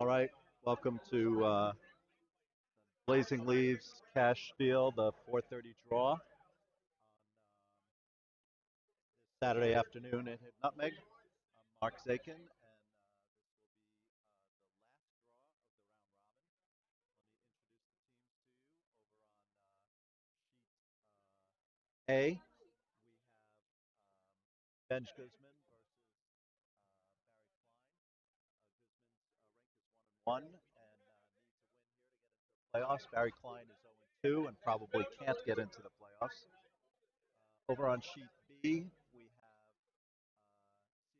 All right, welcome to Blazing Leaves Cash Spiel, the 4:30 draw Saturday afternoon at Nutmeg. I'm Mark Zakin, and this will be the last draw of the round robin. Let me introduce the teams to you. Over on sheet A, we have Benj Guzman versus Barry Klein. Guzman's rank is 1-1 and needs a win here to get into the playoffs. Barry Klein is 0-2 and probably can't get into the playoffs. Over on sheet B, we have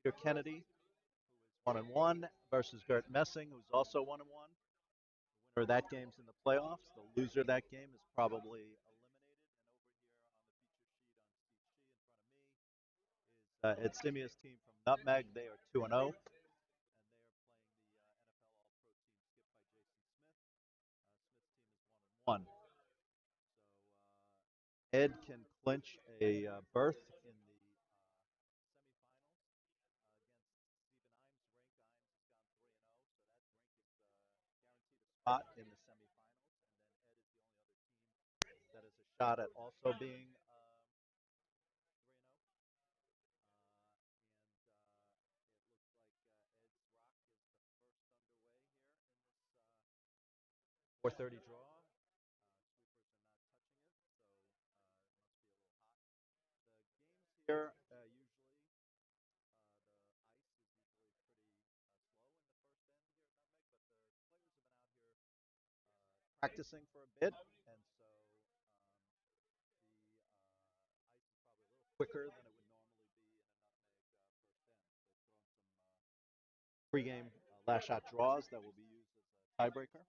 Cedar Kennedy, 1-1 versus Gert Messing, who's also 1-1. The winner of that game's in the playoffs. The loser of that game is probably eliminated. And over here on the feature sheet on sheet C in front of me is Ed Scimia's team from Nutmeg. They are 2-0, and they are playing the NFL All-Pro team skipped by Jason Smith. Smith's team is 1-1. So Ed can clinch a berth in the semifinals against Stephen Imes' rank. Imes has gone 3-0, so that rank is guaranteed a spot in the semifinals. And then Ed is the only other team that has a shot at also being 3-0. And it looks like Ed's rock is the first underway here in this 4:30 draw. Sweepers are not touching it, so must be a little hot. The games here usually practicing for a bit, and so quicker than it would normally be in a Nutmeg first end. They've thrown some pregame last shot draws that will be used as a tiebreaker.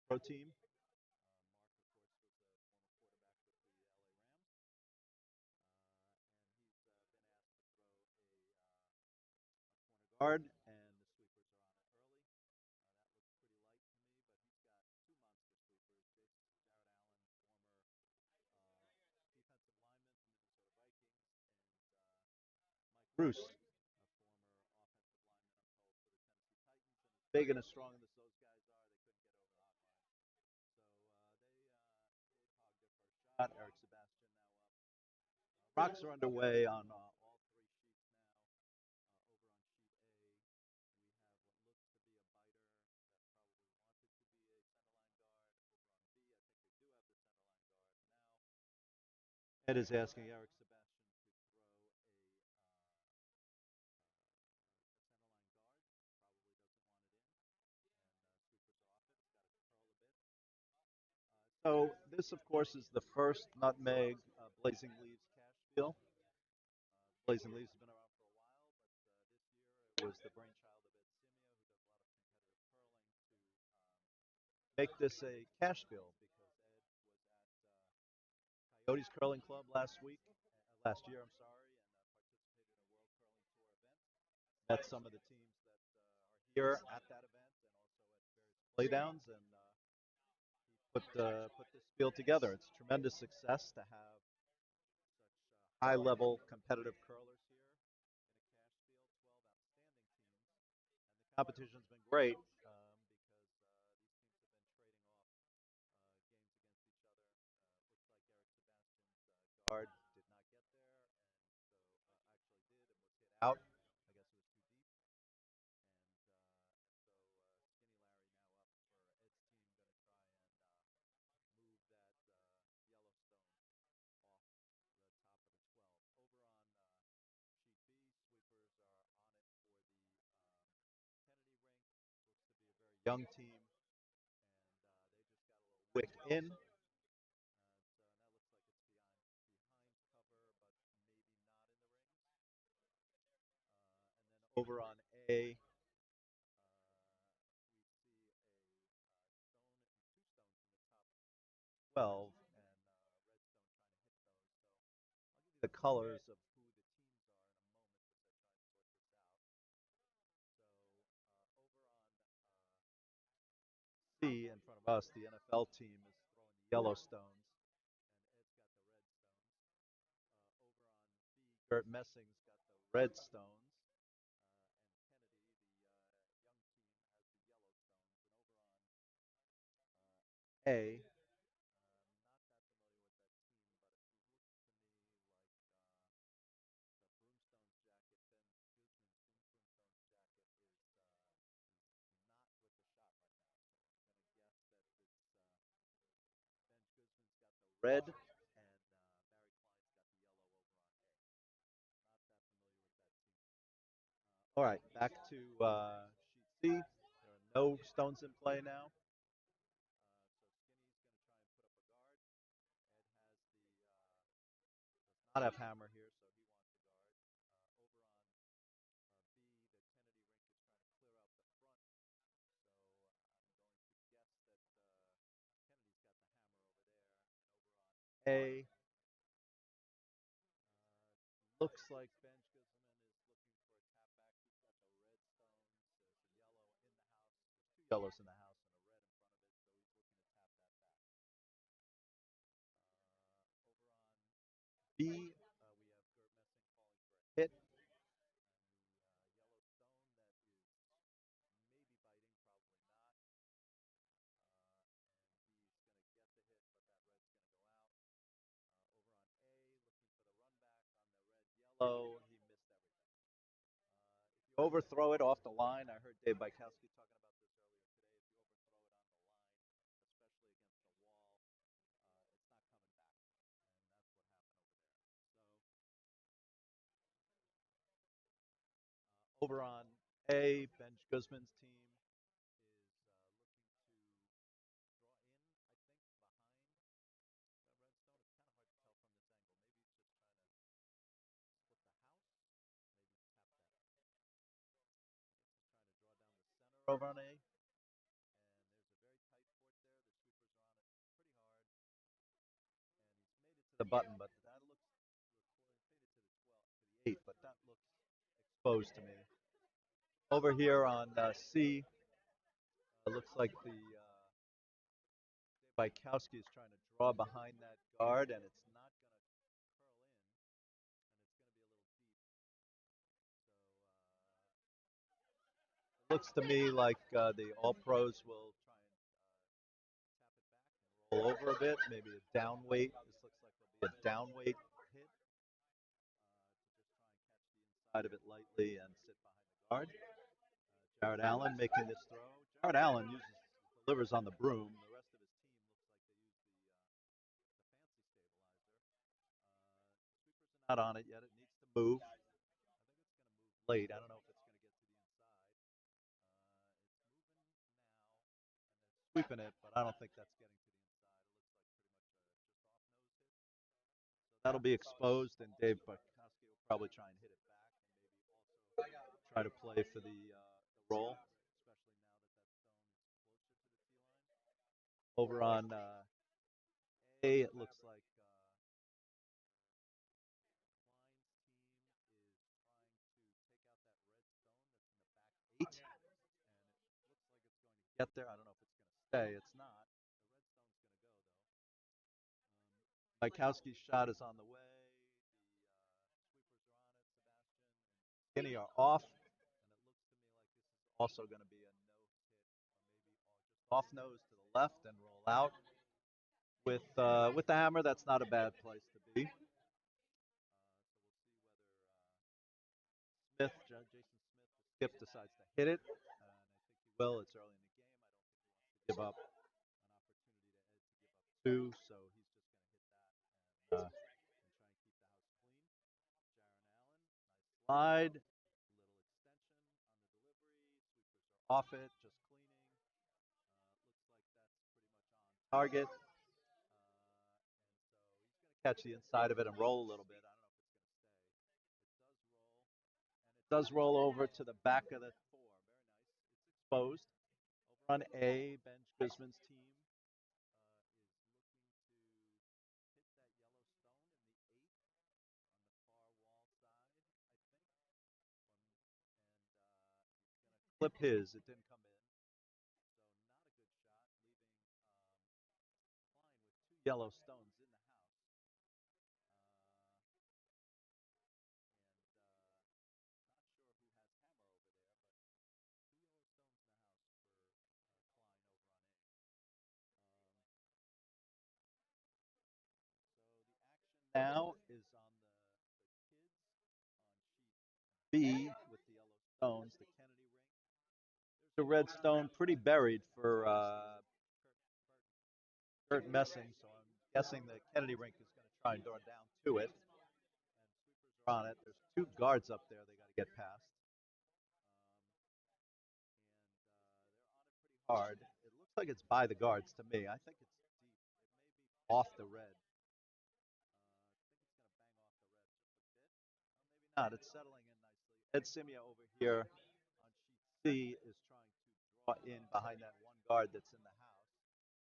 Pro team. Guard, and the sweepers are on it early. That looks pretty light to me, but he's got 2 monsters: Bruce, a former offensive lineman, I'm told, for the Tennessee Titans, and as big and as strong as those guys are, they couldn't get over the hot line. So they hog their first shot. Eric Sebastian now up. Rocks are underway on all 3 sheets now. Over on sheet A, we have what looks to be a center line guard. Ed is asking Eric Sebastian to throw a center line guard. Probably doesn't want it in. And sweepers off it. It's got to curl a bit. So this, of course, is the first Nutmeg Blazing Leaves cash deal. Blazing Leaves has been around for a while, but this year it was the brainchild of Ed Scimia, who does a lot of competitive curling, to make this a cash bill because Ed was at Coyotes Curling Club last year, I'm sorry, and participated in a World Curling Tour event. Met some of the teams that are here at that event and also at various playdowns, and put this field together. It's tremendous success to have such high-level competitive curlers here in a cash field, 12 outstanding teams. And the competition's been great because these teams have been trading off games against each other. Looks like Eric Sebastian's guard did not get there, and so actually did and was hit out. I guess it was too deep. Young team, and they just got a little wick in. Over on A, 12, and the colors of who the teams are in a moment to set. C in front of us, the NFL team is throwing the Yellowstones, Gert Messing's got the red stones, and Kennedy, the young team, has the yellow stones. And over on A, red, and all right, back to sheet C. There are no stones in play now. Not have hammer here, so he wants to guard. Over on B, the Kennedy ring is trying to clear out the front, so I'm going to guess that Kennedy's got the hammer over there. And over on A, looks like Benj Guzman is looking for a tap back. He's got the red stones. There's a yellow in the house. There's two yellows in the house and a red in front of it, so he's looking to tap that back. Over on B, we have Gert Messing calling for a hit. Low, he missed everything. If you overthrow it off the line, I heard Dave Bykowski talking about this earlier today. If you overthrow it on the line, especially against the wall, it's not coming back, and that's what happened over there. So over on A, Benj Guzman's team is looking to draw in. I think behind the red stone. It's kind of hard to tell from this angle. Maybe he's just trying to over on A. The button, but that looks faded to the 8, but that looks exposed to me. Over here on C, looks like the Bykowski is trying to draw behind that guard, and it's not going to curl in, and it's going to be a little deep. So it looks to me like the All Pros will try and roll over a bit, maybe a down weight. This looks like there'll be a down weight hit. Side of it lightly and sit behind the guard. Jared Allen making this throw. Jared Allen delivers on the broom. The rest of his team looks like they use the fancy stabilizer. Sweeper's not on it yet. It needs to move. I think it's going to move late. I don't know if it's going to get to the inside. It's moving now, and it's sweeping it, but I don't think that's getting to the inside. It looks like pretty much just off nose hit. So that'll be exposed, and Dave Bukowski will probably try and hit it back, and maybe also try to play for the roll, especially now that that stone is closer to the tee line. Over on A, it looks like Klein's team is trying to take out that red stone that's in the back 8, and it looks like it's going to get there. I don't know if it's going to stay. It's not. The red stone's going to go, though. Bykowski's shot is on the way. The sweepers are on it. Sebastian and Skinny are off, and it looks to me like this is also going to be a no hit, or maybe just off nose to the left and roll out. With the hammer, that's not a bad place to be. So we'll see whether Jason Smith, the skip, decides to hit it, and I think he will. It's early in the game. I don't think he wants to give up an opportunity to give up 2, so he's just going to hit that and try and keep the house clean. Jaron Allen, nice slide, little extension on the delivery. Sweepers are off it, just cleaning. Looks like that's pretty much on target. Catch the inside of it and roll a little bit. I don't know if it's going to stay. It does roll over to the back of the 4. Very nice. It's exposed. Over on A, Benj Guzman's team clip his. It didn't come in. So not a good shot, leaving Klein with 2 yellow stones in the house. now is on the B with the yellow stones, the Kennedy ring. There's a red stone pretty buried for Kurt Messing, so I'm guessing the Kennedy rink is going to try and draw down to it. And sweepers are on it. There's two guards up there they got to get past. Hard. It looks like it's by the guards to me. I think it's deep. It may be off the red. I think it's going to bang off the red just a bit. Or maybe not. It's settling in nicely. Ed Scimia over here on sheet C is trying to draw in behind that one guard that's in the house. And it's coming in nicely. I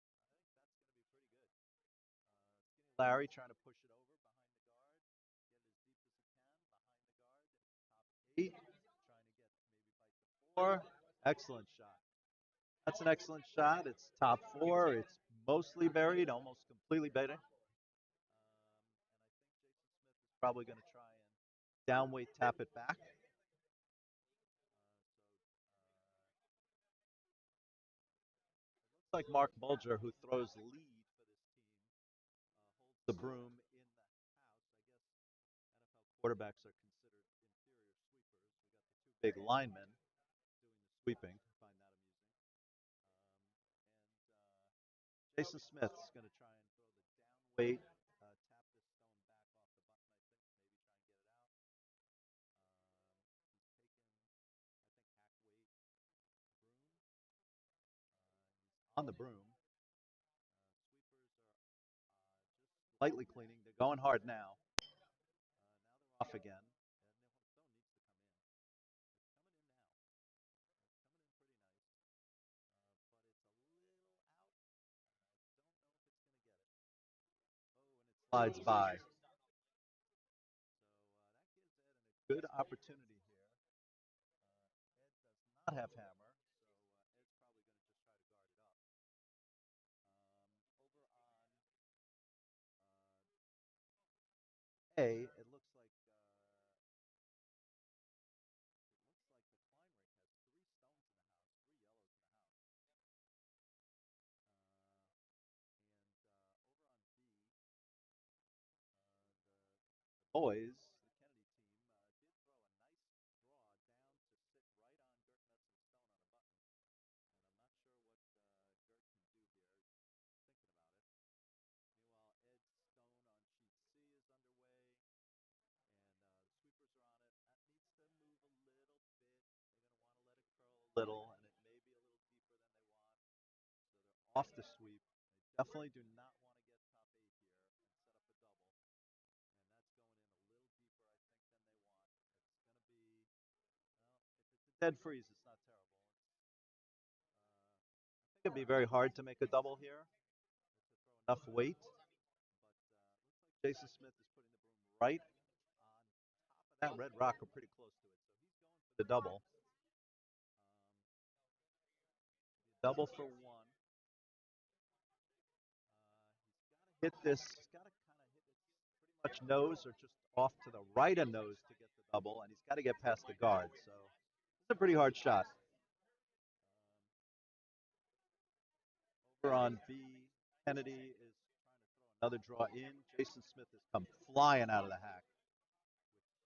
think that's going to be pretty good. Skinny Larry trying to push it over behind the guard. Get it as deep as he can behind the guard. Top 8. Trying to get maybe bite the 4. Excellent shot. That's an excellent shot. It's top 4. It's mostly buried, almost completely buried. Probably going to try and downweight tap it back. Looks like Mark Bulger, who throws lead for this team, holds the broom in the house. I guess NFL quarterbacks are considered inferior sweepers. We got the two big linemen doing the sweeping. I find that amusing. And Jason Smith's going to try and throw the down weight, tap this stone back off the button, I think, maybe try and get it out. On the broom. Sweepers are lightly cleaning. They're going hard now. Now they're off again. Slides by. Good opportunity here. Ed does not have hammer, so Ed's probably going to just try to guard it up. A, it looks like the Klein rink has 3 stones in the house, 3 yellows in the house. Boys, little, and it may be a little deeper than they want. So they're off the sweep. They definitely do not want to get top 8 here and set up a double. And that's going in a little deeper, I think, than they want. It's going to be, well, if it's a dead freeze, it's not terrible. I think it'd be very hard to make a double here. Enough weight. But Jason Smith is putting the broom right on top of that red rock, or pretty close to it. So he's going for the double. Double for 1. Hit this. He's got to kind of hit it pretty much nose or just off to the right of nose to get the double, and he's got to get past the guard. So it's a pretty hard shot. Over on B, Kennedy is trying to throw another draw in. Jason Smith has come flying out of the hack.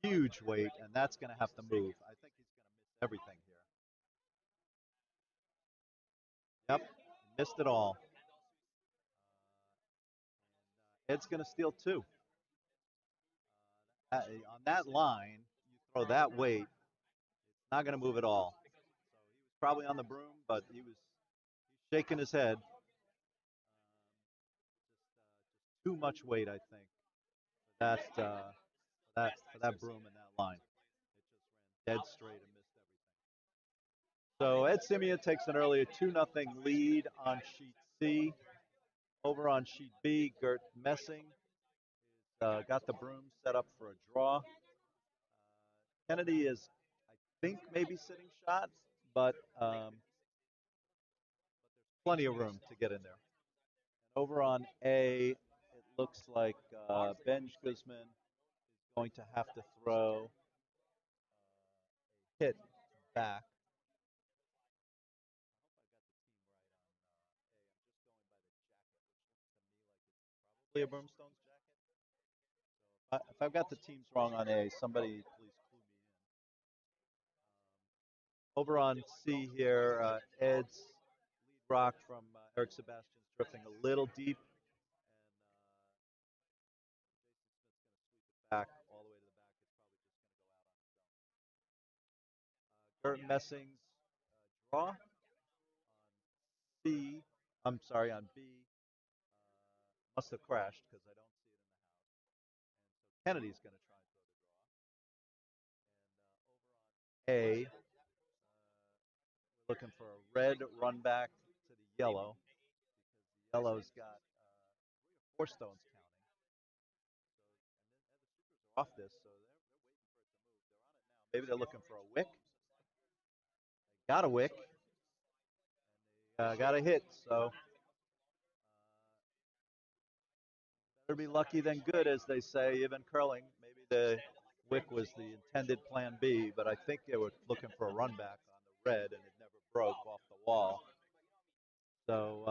Huge weight, and that's going to have to move. I think he's going to miss everything here. Yep, missed it all. Ed's going to steal 2. On that line, you throw that weight, it's not going to move at all. So he was probably on the broom, but he's shaking his head. Just too much weight, I think, for that broom and that line. It just ran dead straight and missed everything. So Ed Scimia takes an earlier 2-0 lead on sheet C. Over on sheet B, Gert Messing got the broom set up for a draw. Kennedy is, I think, maybe sitting shot, but there's plenty of room to get in there. And over on A, it looks like Ben Guzman is going to have to throw a hit back. Leah Broomstone's jacket? If I've got the teams wrong on A, somebody please clue me in. Over on C here, Ed's lead rock from Eric Sebastian's drifting a little deep, and back all the way to the back. It's probably just going to go out on its own. Kurt Messing's draw on C. I'm sorry, on B. Must have crashed because I don't see it in the house. And so Kennedy's going to try and throw the draw. And over on A, we're looking for a red run back to the yellow. The yellow's got 4 stones counting. So, and the Supers are off this, so they're waiting for it to move. They're on it now. Maybe they're looking for a wick. They got a wick. Got a hit, so better be lucky than good, as they say, even curling. Maybe the wick was the intended plan B, but I think they were looking for a run back on the red, and it never broke off the wall. So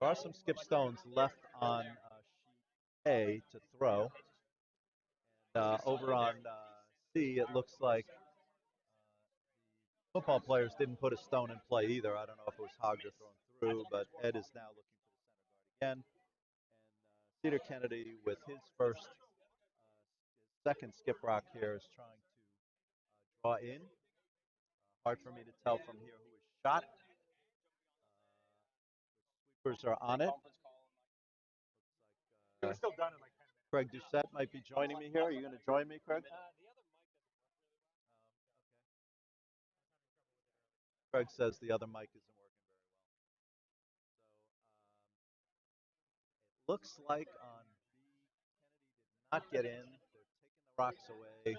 there are some skip stones left on sheet A to throw. And over on C, it looks like football players didn't put a stone in play either. I don't know if it was hogged or thrown through, but Ed is now looking for the center guard again. And Cedar Kennedy, with his second skip rock here, is trying to draw in. Hard for me to tell from here who is shot. Sweepers are on it. Craig Doucette might be joining me here. Are you going to join me, Craig? Craig says the other mic isn't working very well. So looks like on B, Kennedy did not get in. They're taking the rocks away. And we'll see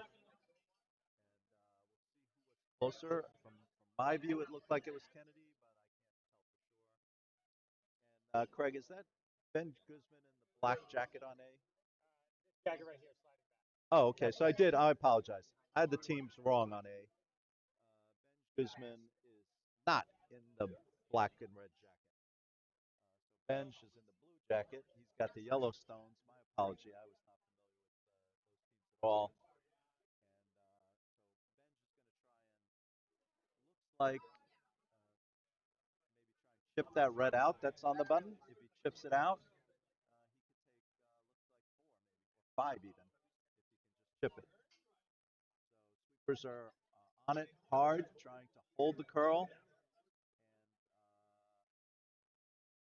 who was closer. From my view, it looked like it was Kennedy, but I can't tell for sure. And Craig, is that Ben Guzman in the black jacket on A? Jacket right here, sliding back. Oh, okay. So I apologize. I had the teams wrong on A. Ben Guzman is not in the black and red jacket. So Benj is in the blue jacket. He's got the yellow stones. My apology. I was not familiar with those teams at all. And so Benj is going to try and looks like maybe try and chip that red out that's on the button. If he chips it out, he could take looks like 4 maybe, or 5 even, if he can just chip it. So sweepers are on it hard, trying to hold the curl.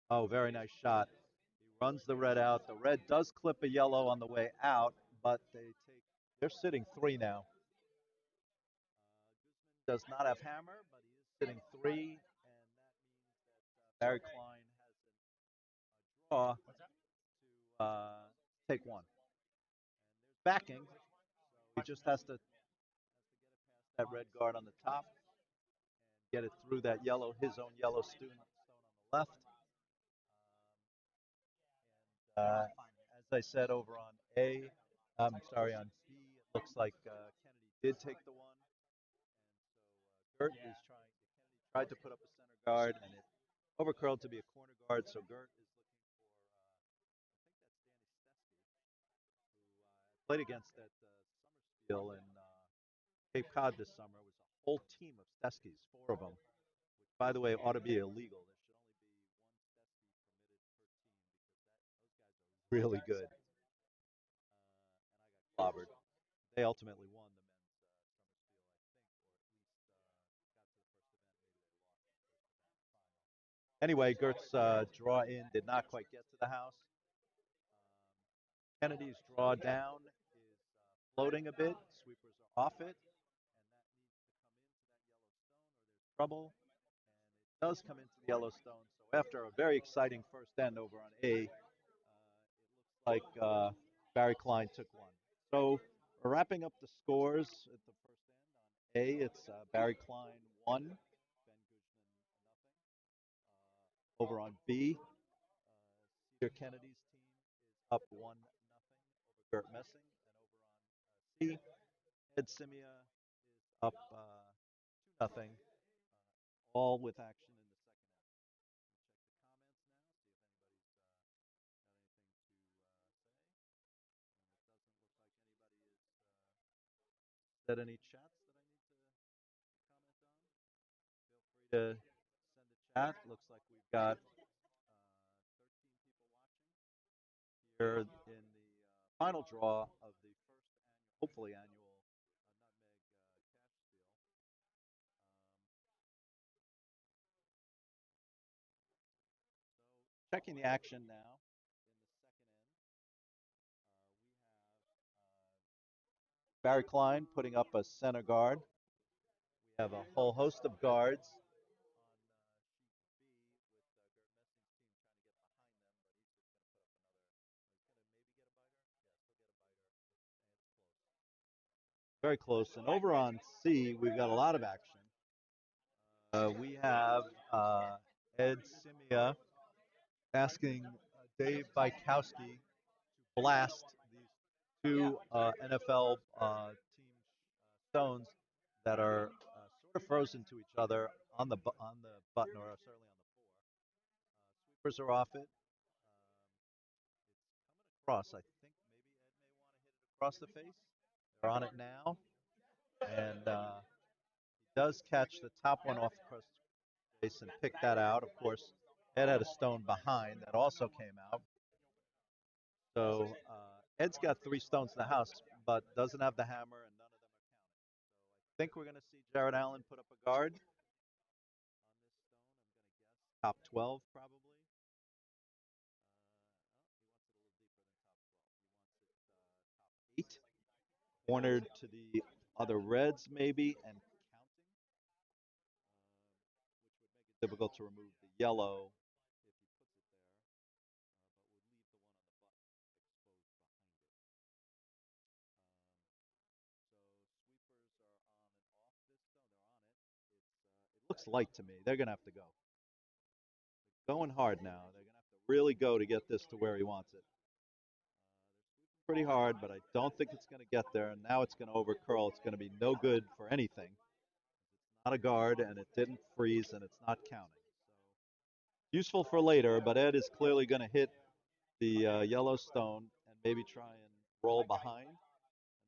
And oh, very nice shot. He runs the red out. The red does clip a yellow on the way out, but they're sitting 3 now. Guzman does not have hammer, but he is sitting 3, and that means that Barry Klein has a draw to take 1. And there's backing, so he just has to get it past that red guard on the top and get it through that yellow, his own yellow stone on the left. As I said over on A, I'm sorry, on B, it looks like Kennedy did take the 1. And so Gert is trying, Kennedy tried to put up a center guard, and it overcurled to be a corner guard, so Gert is looking for, I think that's Danny Stesky, who played against at Summerspiel in Cape Cod this summer. It was a whole team of Steskys, 4 of them, which, by the way, ought to be illegal. There should only be 1 Stesky permitted per team, because those guys are really good. And I got clobbered. They ultimately won the men's Summerspiel, I think, or at least got to the first event. Maybe they lost the first event final. Anyway, Gert's draw in did not quite get to the house. Kennedy's draw down is floating a bit. Sweepers are off it, and that needs to come into that yellow stone, or there's trouble. And it does come into the yellow stone. So after a very exciting first end over on A, it looks like Barry Klein took 1. So we're wrapping up the scores at the first end. On A, it's Barry Klein 1, Ben Guzman 0. Over on B, Cedar Kennedy's team is up 1-0 over Gert Messing. And over on C, Ed Scimia is up 2-0, all with action in the second half. We'll check the comments now, see if anybody's got anything Is any chats that I need to comment on? Feel free to send a chat. Looks like we've got 13 people watching here in the final draw of the first annual, hopefully annual, nutmeg cash deal. Checking the action now in the second inning. Barry Klein putting up a center guard. We have a whole host of guards very close. And over on C, we've got a lot of action. We have Ed Scimia asking Dave Bykowski to blast these two NFL team stones that are sort of frozen to each other on the button, or certainly on the floor. Sweepers are off it. It's coming across. I think maybe Ed may want to hit it across the face. They're on it now, and he does catch the top one off across the face and pick that out. Of course, Ed had a stone behind that also came out. So Ed's got 3 stones in the house, but doesn't have the hammer, and none of them are counted. So I think we're going to see Jared Allen put up a guard on this stone. I'm going to guess top 12 probably. He wants it a little deeper than top 12. He wants it top 8, cornered to the other Reds maybe, and counting, which would make it difficult to remove the yellow if he puts it there, but would leave the one on the button exposed behind it. So sweepers are on and off this stone. They're on it. It looks light to me. They're going to have to go. They're going hard now. They're going to have to really go to get this to where he wants it. They're pretty hard, but I don't think it's going to get there. And now it's going to overcurl. It's going to be no good for anything. It's not a guard, and it didn't freeze, and it's not counting. So useful for later, but Ed is clearly going to hit the yellow stone and maybe try and roll behind. And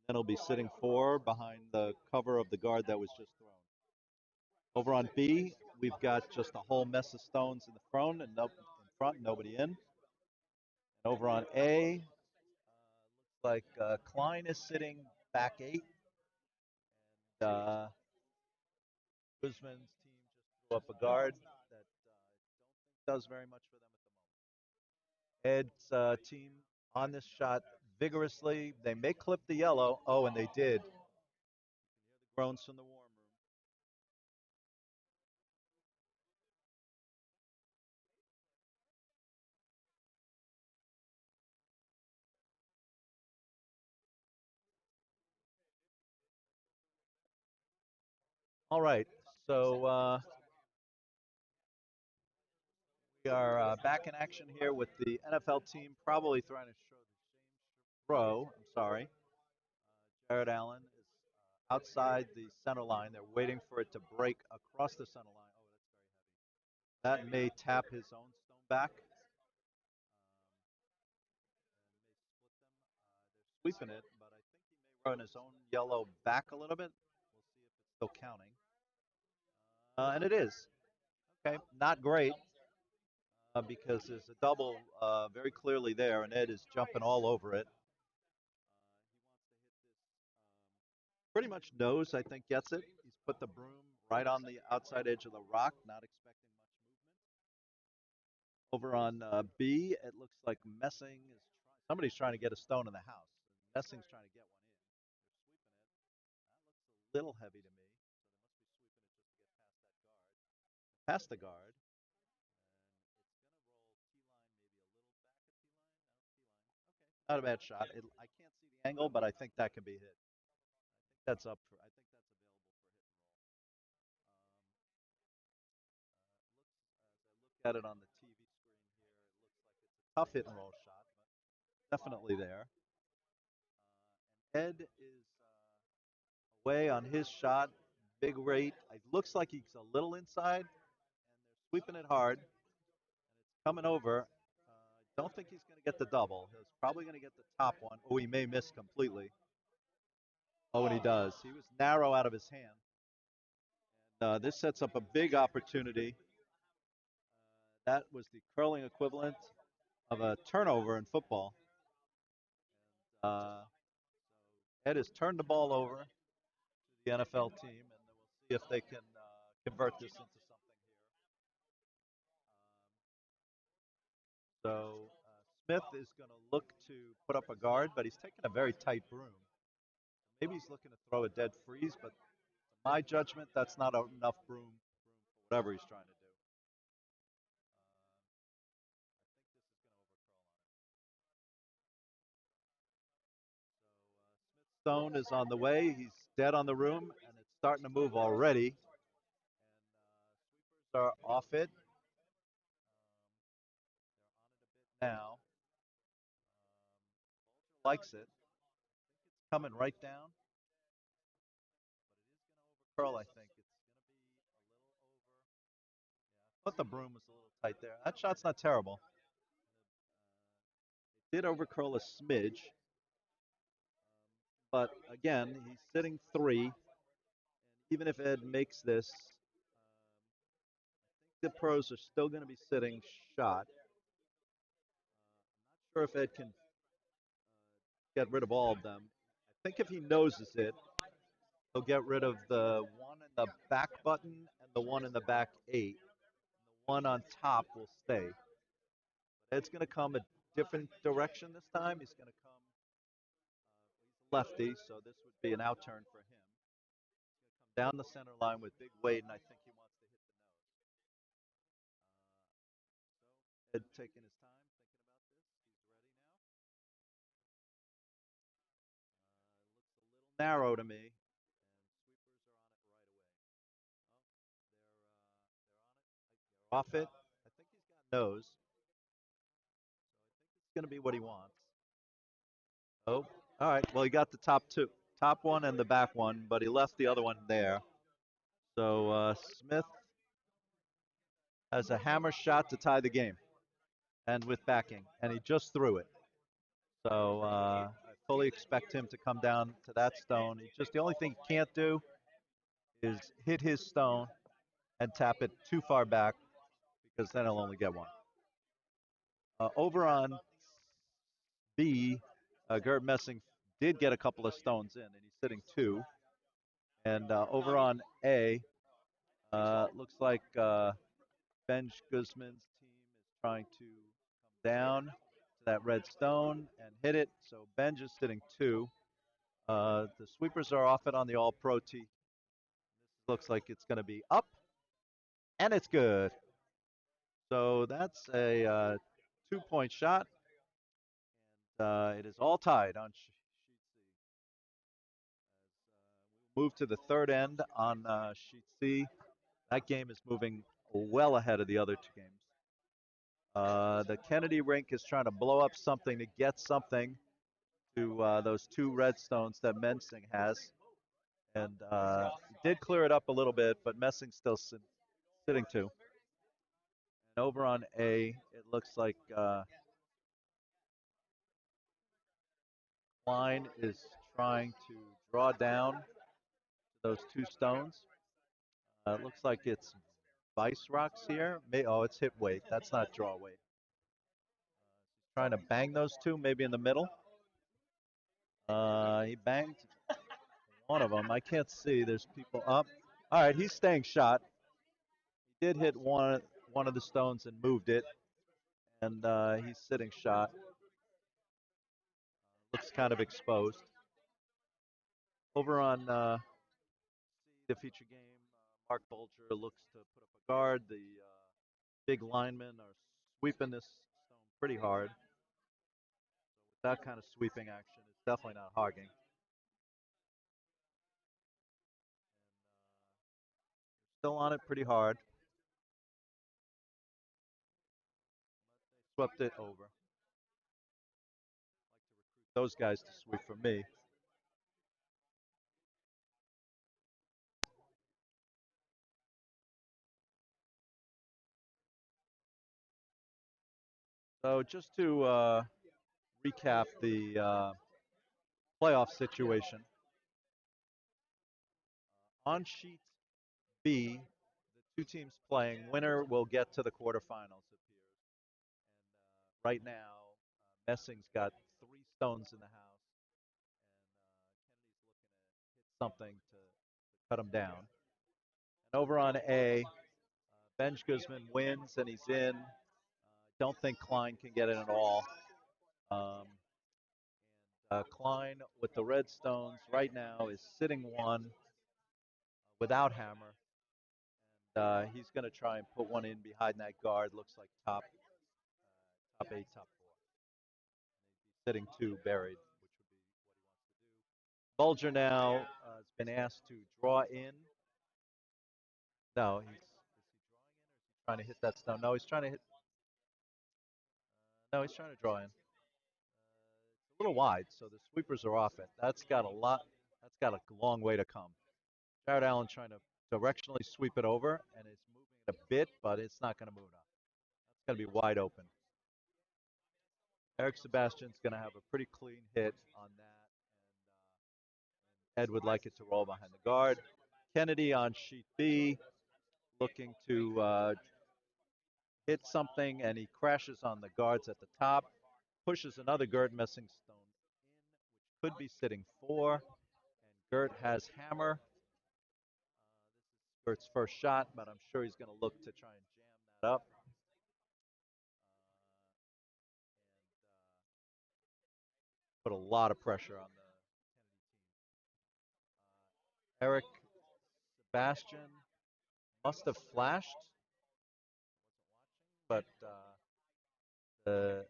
then he'll be sitting 4 behind the cover of the guard that was just thrown. Over on B, we've got just a whole mess of stones in the front and nobody in. And over on A, looks like Klein is sitting back 8. And Guzman's team just threw up a guard that don't think does very much for them at the moment. Ed's team on this shot vigorously. They may clip the yellow. Oh, and they did. You can hear the groans from the warm room. All right, so we are back in action here with the NFL team probably trying to show the same throw. I'm sorry. Jared Allen is outside the center line. They're waiting for it to break across the center line. Oh, that's very heavy. That may tap his own stone back. May split them. They're sweeping it, but I think he may run his own yellow back a little bit. We'll see if it's still counting. And it is. Okay, not great because there's a double very clearly there, and Ed is jumping all over it. Pretty much knows, I think, gets it. He's put the broom right on the outside edge of the rock, not expecting much movement. Over on B, it looks like Messing is somebody's trying to get a stone in the house. Messing's trying to get one in. They're sweeping it. That looks a little heavy to me, so they must be sweeping it just to get past the guard. And it's going to roll T line maybe a little back of T line. No, T line. Okay, not a bad shot. I can't see the angle, but I think that can be hit. I think that's up for. I think that's available for hit and roll. As I look at it on the TV screen here, it looks like it's a tough hit and roll shot, but definitely there. Ed is away on his shot, big rate. It looks like he's a little inside, and they're sweeping it hard, and it's coming over. I don't think he's going to get the double. He's probably going to get the top one. Oh, he may miss completely. Oh, and he does. He was narrow out of his hand. This sets up a big opportunity. That was the curling equivalent of a turnover in football. Uh, Ed has turned the ball over to the NFL team, and we'll see if they can convert this into something here. Smith is going to look to put up a guard, but he's taking a very tight broom. Maybe he's looking to throw a dead freeze, but to my judgment, that's not enough broom for whatever he's trying to do. Stone is on the way. He's dead on the room, and it's starting to move already. Are off it. Now. Likes it. It's coming right down. Curl, I think. It's going to be a little over. Yeah, I thought the broom was a little tight there. That shot's not terrible. It did overcurl a smidge. But again, he's sitting 3. And even if Ed makes this, the pros are still going to be sitting shot. I'm not sure if Ed can get rid of all of them. I think if he noses it, he'll get rid of the one in the back button and the one in the back 8. The one on top will stay. Ed's going to come a different direction this time. He's going to come lefty, so this would be an out turn for him. He's going to come down the center line with big weight, and I think he wants to hit the nose. Ed taking his time, thinking about this. He's ready now. Looks a little narrow to me, and sweepers are on it right away. Oh, they're off it. I think he's got nose. It's going to be what he wants. Oh, all right. Well, he got the top one and the back one, but he left the other one there. So Smith has a hammer shot to tie the game, and with backing, and he just threw it. So I fully expect him to come down to that stone. He just the only thing he can't do is hit his stone and tap it too far back because then he'll only get one. Over on B, Gerd Messing did get a couple of stones in, and he's sitting 2. And over on A, looks like Benj Guzman's team is trying to come down to that red stone and hit it. So Benj is sitting 2. The sweepers are off it on the All-Pro tee. This looks like it's going to be up, and it's good. So that's a 2-point shot. It is all tied on sheet C. As we move to the third end on sheet C, that game is moving well ahead of the other 2 games. The Kennedy rink is trying to blow up something to get something to those 2 red stones that Mensing has. And he did clear it up a little bit, but Messing's still sitting 2. And over on A, it looks like Klein is trying to draw down those 2 stones. It looks like it's Vice Rocks here. Oh, it's hit weight. That's not draw weight. He's trying to bang those 2, maybe in the middle. He banged one of them. I can't see. There's people up. All right, he's staying shot. He did hit one of the stones and moved it, and he's sitting shot. Looks kind of exposed. Over on the feature game, Mark Bolger looks to put up a guard. The big linemen are sweeping this stone pretty hard. So with that kind of sweeping action, it's definitely not hogging. Still on it pretty hard. Swept it over. Those guys to sweep for me. So just to recap the playoff situation, On sheet B, the two teams playing, winner will get to the quarterfinals, it appears. And right now, Messing's got 3 stones in the house, and Kennedy's looking to hit something to cut him down. And over on A, Benj Guzman wins and he's in. Don't think Klein can get in at all. Um, Klein with the red stones right now is sitting one without hammer. He's going to try and put one in behind that guard. Looks like top 8, top 4. Sitting 2 buried, which would be what he wants to do. Bulger now has been asked to draw in. No, is he drawing in or is he trying to hit that stone? No, he's trying to hit. No, he's trying to draw in. It's a little wide, so the sweepers are off it. That's got a lot. That's got a long way to come. Jared Allen trying to directionally sweep it over, and it's moving it a bit, but it's not going to move it up. That's going to be wide open. Eric Sebastian's going to have a pretty clean hit on that, and Ed would like it to roll behind the guard. Kennedy on sheet B, looking to hit something, and he crashes on the guards at the top, pushes another Gert Messing stone in, which could be sitting 4, and Gert has hammer. This is Gert's first shot, but I'm sure he's going to look to try and jam that up. Put a lot of pressure on the Kennedy team. Eric Sebastian must have flashed, but the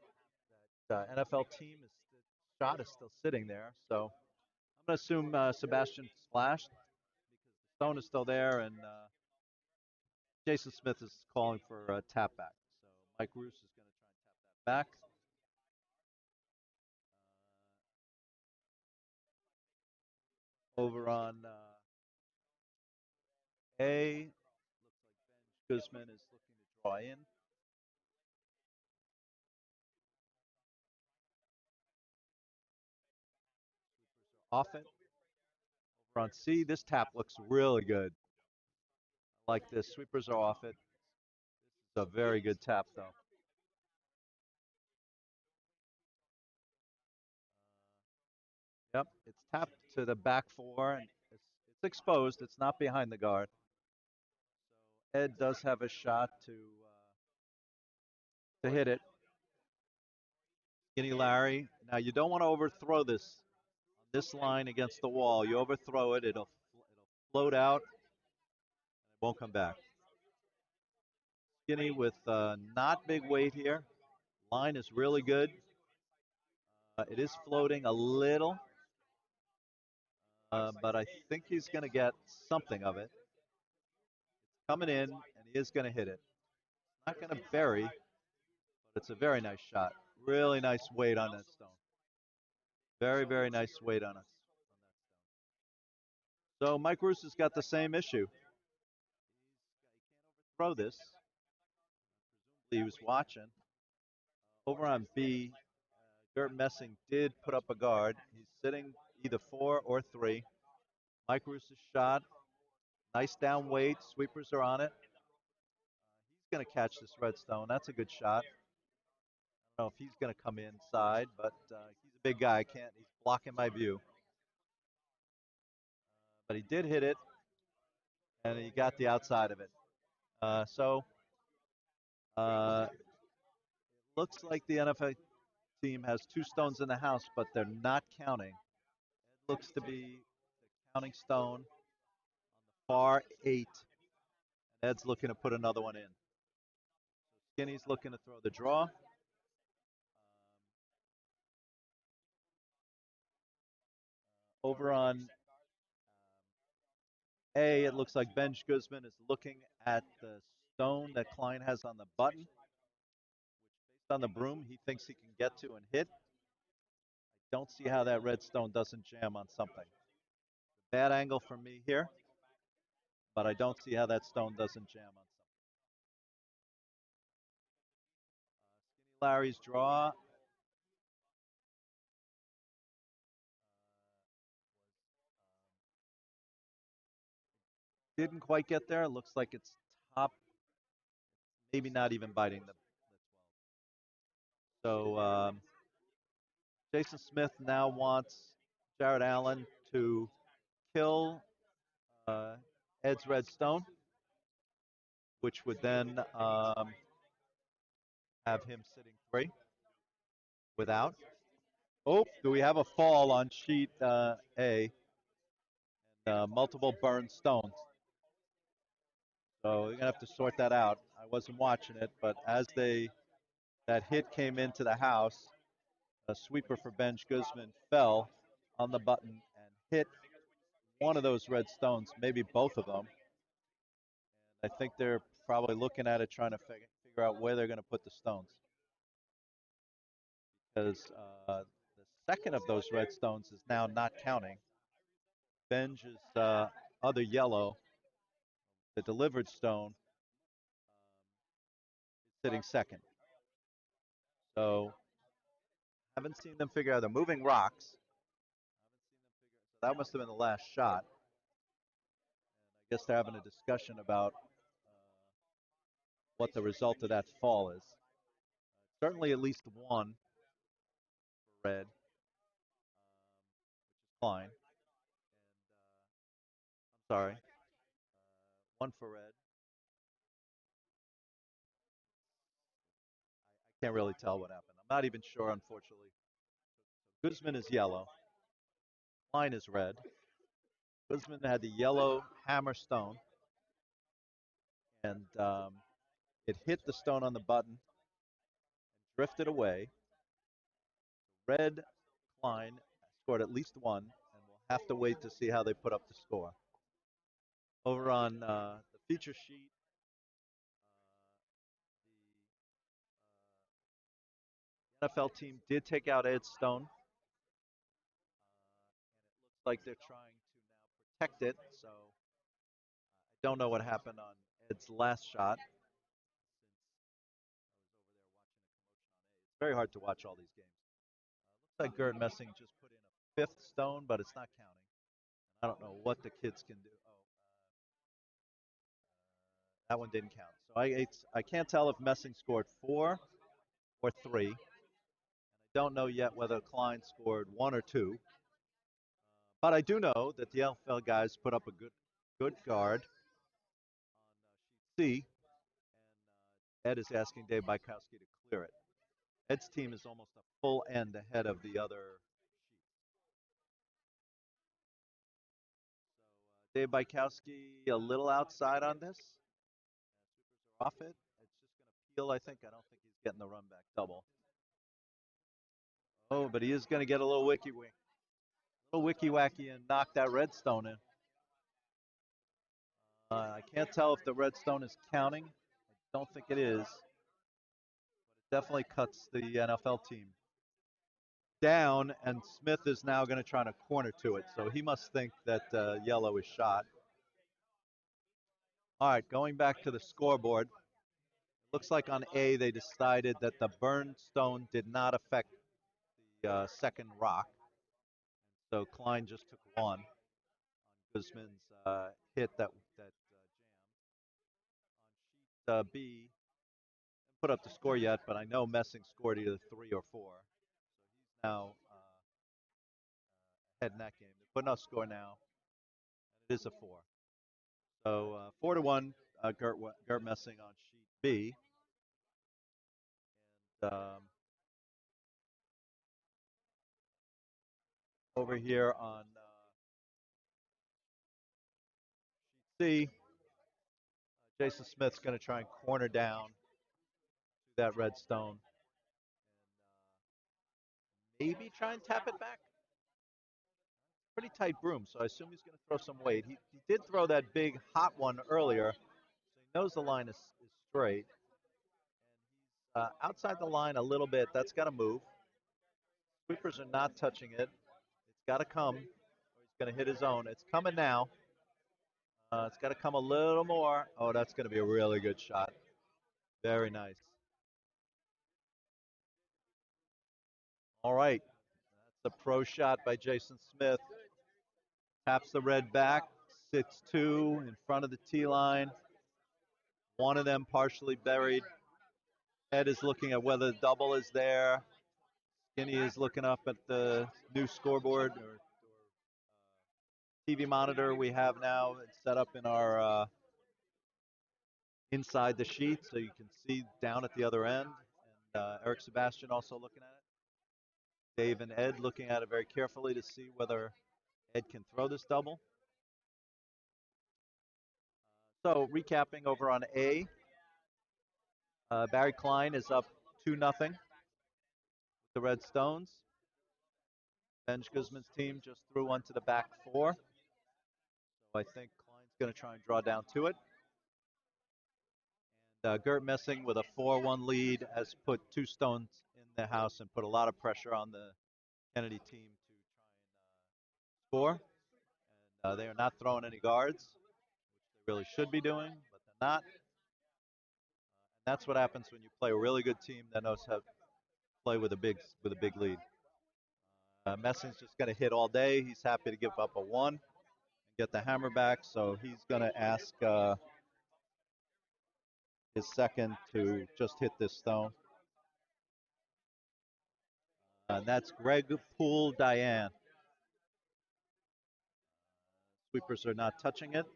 NFL team is the shot is still sitting there. So I'm going to assume Sebastian flashed because the stone is still there, and Jason Smith is calling for a tap back. So Mike Roos is going to try and tap that back. Over on A, looks like Benj Guzman is looking to draw in. Off it. Over on C, this tap looks really good. I like this. Sweepers are off it. This is a very good tap, though. Yep, it's tapped to the back 4, and it's exposed. It's not behind the guard. So Ed does have a shot to hit it. Skinny Larry. Now you don't want to overthrow this line against the wall. You overthrow it, it'll float out, and it won't come back. Skinny with not big weight here. Line is really good. It is floating a little, but I think he's going to get something of it. It's coming in, and he is going to hit it. Not going to bury, but it's a very nice shot. Really nice weight on that stone. Very, very nice weight on it. So Mike Roos has got the same issue. He can't overthrow this. Presumably he was watching. Over on B, Gert Messing did put up a guard. He's sitting either 4 or 3. Mike Roos' shot. Nice down weight. Sweepers are on it. He's going to catch this redstone. That's a good shot. I don't know if he's going to come inside, but he's a big guy. He's blocking my view. But he did hit it, and he got the outside of it. So looks like the NFL team has 2 stones in the house, but they're not counting. It looks to be the counting stone on the far 8. And Ed's looking to put another one in. Skinny's looking to throw the draw. Over on A, it looks like Benj Guzman is looking at the stone that Klein has on the button, which based on the broom he thinks he can get to and hit. I don't see how that red stone doesn't jam on something. Bad angle for me here, but I don't see how that stone doesn't jam on something. Skinny Larry's draw. Didn't quite get there. It looks like it's top, maybe not even biting the 12. So Jason Smith now wants Jared Allen to kill Ed's red stone, which would then have him sitting 3 without. Oh, do we have a fall on sheet A? Multiple burned stones. So we're gonna have to sort that out. I wasn't watching it, but as that hit came into the house, a sweeper for bench Guzman fell on the button and hit one of those red stones, maybe both of them. I think they're probably looking at it, trying to figure out where they're going to put the stones. Because the second of those red stones is now not counting. Benj's other yellow, the delivered stone, is sitting second. So haven't seen them figure out. They're moving rocks. So that must have been the last shot. I guess they're having a discussion about what the result of that fall is. Certainly at least one for red, Klein. And, I'm sorry, one for red. I can't really tell what happened. I'm not even sure, unfortunately. Guzman is yellow. Klein is red. Guzman had the yellow hammer stone, and it hit the stone on the button and drifted away. Red Klein scored at least one, and we'll have to wait to see how they put up the score. Over on the feature sheet, the NFL team did take out Ed Stone. Looks like they're trying to now protect it, so I don't know what happened on Ed's last shot. It's very hard to watch all these games. Looks like Gert Messing just put in a 5th stone, but it's not counting. I don't know what the kids can do. That one didn't count. So I can't tell if Messing scored 4 or 3. And I don't know yet whether Klein scored 1 or 2. But I do know that the NFL guys put up a good guard on sheet C, and Ed is asking Dave Bykowski to clear it. Ed's team is almost a full end ahead of the other sheet. So Dave Bykowski a little outside on this. Sweepers are off it. It's just going to peel, I think. I don't think he's getting the run back double. Oh, but he is going to get a little wicky-wacky and knock that redstone in. I can't tell if the redstone is counting. I don't think it is. But it definitely cuts the NFL team down, and Smith is now going to try to corner to it. So he must think that yellow is shot. All right, going back to the scoreboard. Looks like on A they decided that the burn stone did not affect the second rock. So Klein just took one on Guzman's hit that jam. On sheet B, put up the score yet, but I know Messing scored either 3 or 4. So he's now ahead in that game. They're putting up score now, and it is a 4. So 4-1, Gert Messing on sheet B. And over here on sheet C, Jason Smith's going to try and corner down to that red stone. And maybe try and tap it back. Pretty tight broom, so I assume he's going to throw some weight. He did throw that big hot one earlier, so he knows the line is straight. And he's outside the line a little bit. That's got to move. Sweepers are not touching it. It's got to come, or he's going to hit his own. It's coming now. It's got to come a little more. Oh, that's going to be a really good shot. Very nice. All right. That's a pro shot by Jason Smith. Taps the red back, sits two in front of the tee line. One of them partially buried. Ed is looking at whether the double is there. Skinny is looking up at the new scoreboard or TV monitor we have now. It's set up in our inside the sheet so you can see down at the other end. And Eric Sebastian also looking at it. Dave and Ed looking at it very carefully to see whether Ed can throw this double. So recapping over on A, Barry Klein is up 2-0 with the Red Stones. Ben Guzman's team just threw one to the back four. So I think Klein's going to try and draw down to it. And Gert Messing with a 4-1 lead has put 2 stones in the house and put a lot of pressure on the Kennedy team to try and score. And they are not throwing any guards, which they really should be doing, but they're not. And that's what happens when you play a really good team that knows how to play with a big lead. Messing's just going to hit all day. He's happy to give up a 1 and get the hammer back, so he's going to ask his second to just hit this stone. And that's Greg Poole Diane. Sweepers are not touching it. It looks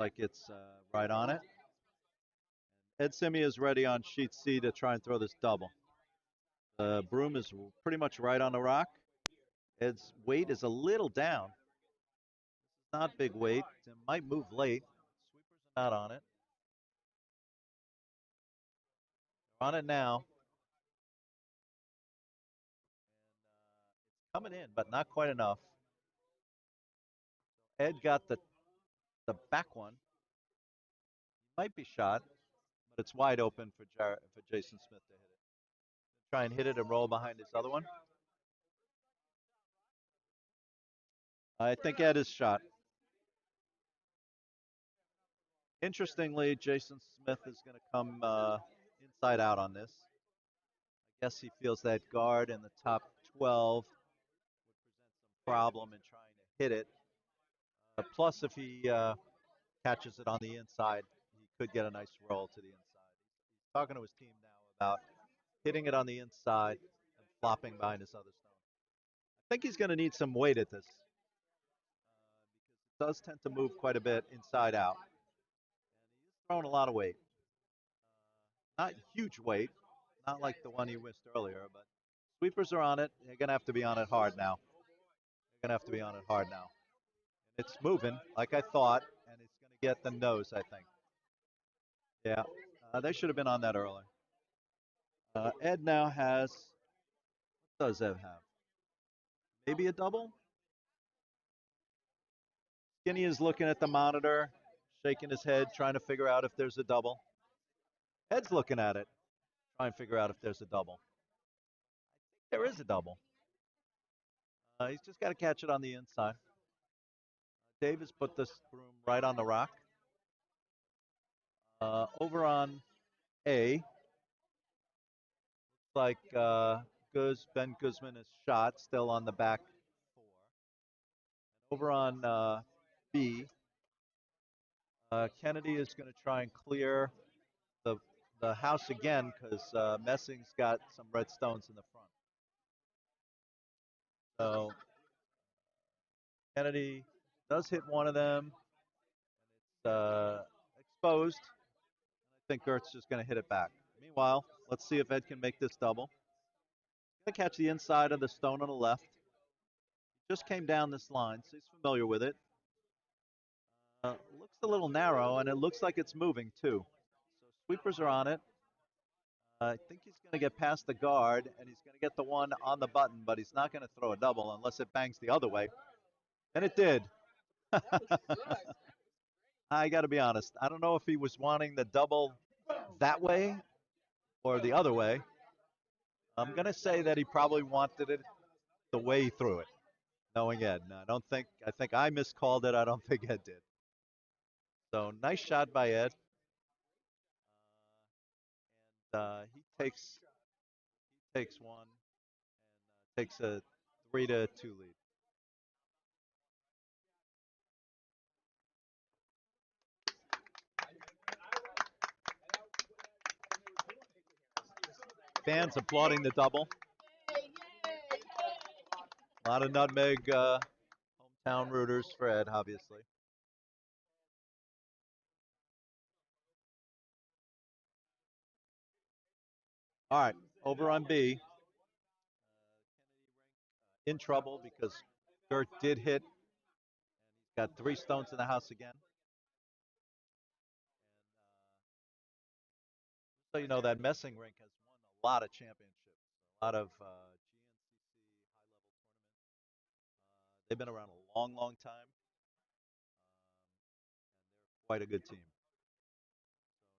like it's right on it. Ed Scimia is ready on sheet C to try and throw this double. The broom is pretty much right on the rock. Ed's weight is a little down. It's not big weight. It might move late. Sweepers are not on it. They're on it now. And it's coming in, but not quite enough. Ed got the back one. He might be shot, but it's wide open for Jason Smith to hit it. Try and hit it and roll behind his other one. I think Ed is shot. Interestingly, Jason Smith is going to come inside out on this. I guess he feels that guard in the top 12 would present some problem in trying to hit it. Plus, if he catches it on the inside, he could get a nice roll to the inside. He's talking to his team now about hitting it on the inside and flopping behind his other stone. I think he's going to need some weight at this because it does tend to move quite a bit inside out. And he's throwing a lot of weight. Not huge weight, not like the one he missed earlier, but sweepers are on it. They're going to have to be on it hard now. They're going to have to be on it hard now. And it's moving like I thought, and it's going to get the nose, I think. Yeah, they should have been on that earlier. Ed now has, what does Ed have? Maybe a double? Skinny is looking at the monitor, shaking his head, trying to figure out if there's a double. Ed's looking at it, trying to figure out if there's a double. I think there is a double. He's just got to catch it on the inside. Dave has put this broom right on the rock. Over on A, looks like Ben Guzman is shot, still on the back four. And over on B, Kennedy is going to try and clear the house again because Messing's got some red stones in the front. So Kennedy does hit one of them. And it's exposed. I think Gert's just going to hit it back. Meanwhile, let's see if Ed can make this double. Going to catch the inside of the stone on the left. Just came down this line, so he's familiar with it. Looks a little narrow, and it looks like it's moving too. So sweepers are on it. I think he's going to get past the guard, and he's going to get the one on the button, but he's not going to throw a double unless it bangs the other way. And it did. I got to be honest. I don't know if he was wanting the double that way or the other way. I'm going to say that he probably wanted it the way he threw it, knowing Ed. No, I think I miscalled it. I don't think Ed did. So nice shot by Ed. And he takes one and takes a 3-2 lead. Fans applauding the double. A lot of nutmeg hometown rooters for Ed, obviously. All right, over on B. In trouble because Gert did hit. Got 3 stones in the house again. So you know that Messing rink has won a lot of championships, a lot of GNCC high-level tournaments. They've been around a long, long time. They're quite a good team. So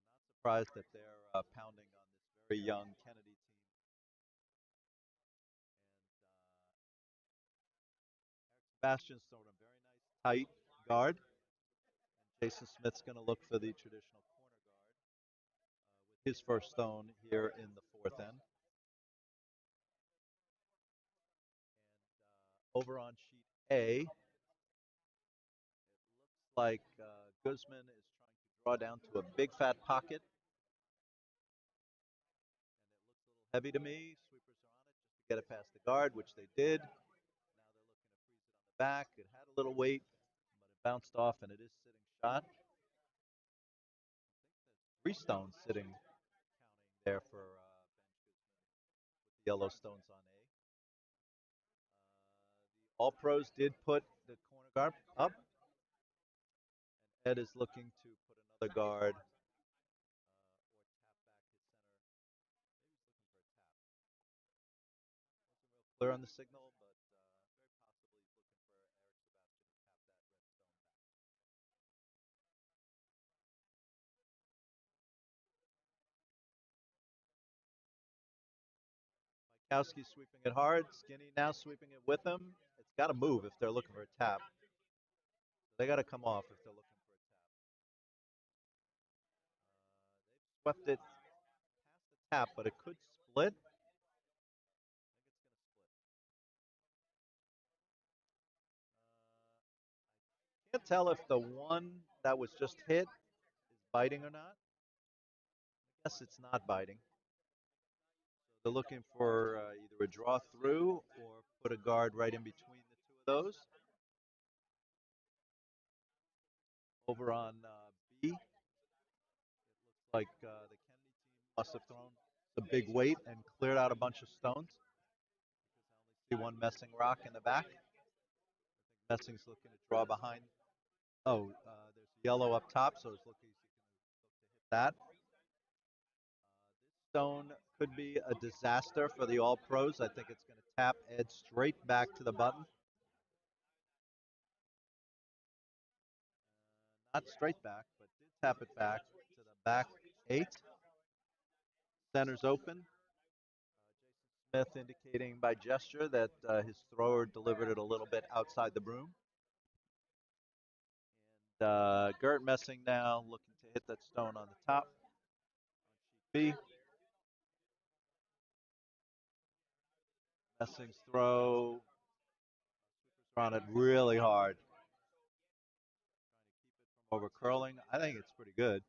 not surprised that they're pounding on this very young Kennedy team. And Sebastian's throwing a very nice tight guard. And Jason Smith's going to look for the traditional corner guard with his first stone here in the 4th end. Over on sheet A, it looks like Guzman is trying to draw down to a big fat pocket. And it looks a little heavy to me. Sweepers are on it just to get it past the guard, which they did. Now they're looking to freeze it on the back. It had a little weight, but it bounced off, and it is sitting shot. 3 stones sitting, counting there for the yellow stones on A. The All Pros did put the corner guard up. And Ed is looking to put another guard or tap back his center. Maybe he's looking for a tap. Wasn't real clear on the signal, but very possibly he's looking for Eric Sebastian to tap that red stone back. Mikowski's sweeping it hard. Skinny now sweeping it with him. It's got to move if they're looking for a tap. They got to come off if they're looking for a tap. They've swept it past the tap, but it could split. I think it's going to split. Can't tell if the one that was just hit is biting or not. I guess it's not biting. So they're looking for either a draw through or put a guard right in between the 2 of those. Over on B, it looks like the Kennedy team must have thrown a big weight and cleared out a bunch of stones. I only see one Messing rock in the back. I think Messing's looking to draw behind. Oh, there's yellow up top, so it's looking to hit that. This stone could be a disaster for the All Pros. I think it's going to tap Ed straight back to the button. Not straight back, but did tap it back to the back 8. Center's open. Jason Smith indicating by gesture that his thrower delivered it a little bit outside the broom. And Gert Messing now looking to hit that stone on the top. On sheet B. Messing's throw. Sweepers are on it really hard. Trying to keep it from over curling. I think it's pretty good.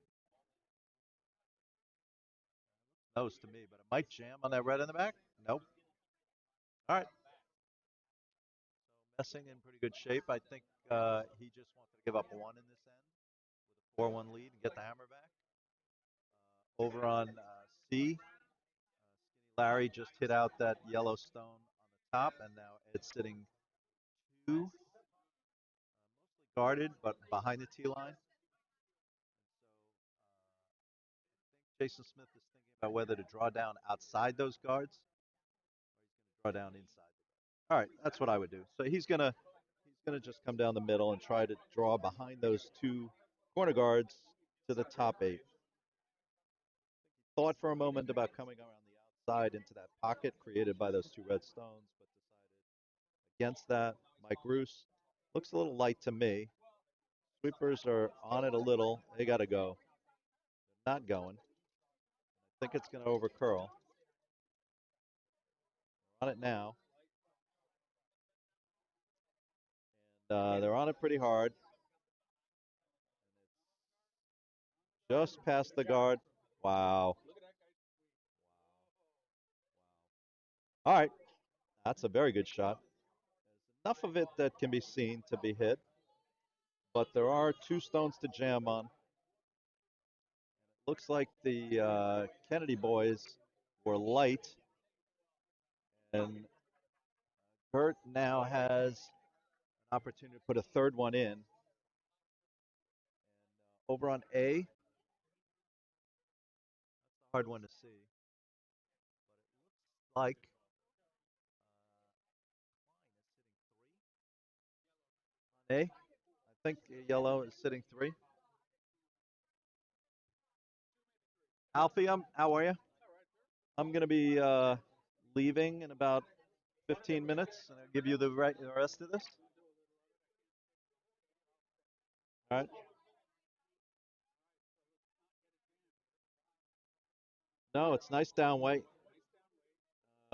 Nose to me, but it might jam on that red in the back. Nope. All right. So Messing in pretty good shape. I think he just wanted to give up 1 in this end with a 4-1 lead and get the hammer back. Over on C, Skinny Larry just hit out that yellow stone on the top, and now Ed's sitting 2, mostly guarded, but behind the tee line. So I think Jason Smith is thinking about whether to draw down outside those guards or he's going to draw down inside. All right, that's what I would do. So he's gonna just come down the middle and try to draw behind those 2 corner guards to the top 8. Thought for a moment about coming around the outside into that pocket created by those 2 red stones, but decided against that. Mike Roos looks a little light to me. Sweepers are on it a little. They got to go. They're not going. I think it's going to over curl. They're on it now. And they're on it pretty hard. Just past the guard. Wow. All right, that's a very good shot. Enough of it that can be seen to be hit, but there are two stones to jam on. Looks like the Kennedy boys were light, and Burt now has an opportunity to put a third one in. Over on A, hard one to see. Like A, I think yellow is sitting three. Alfie, how are you? I'm going to be leaving in about 15 minutes, and I'll give you the rest of this. All right. No, it's nice down weight,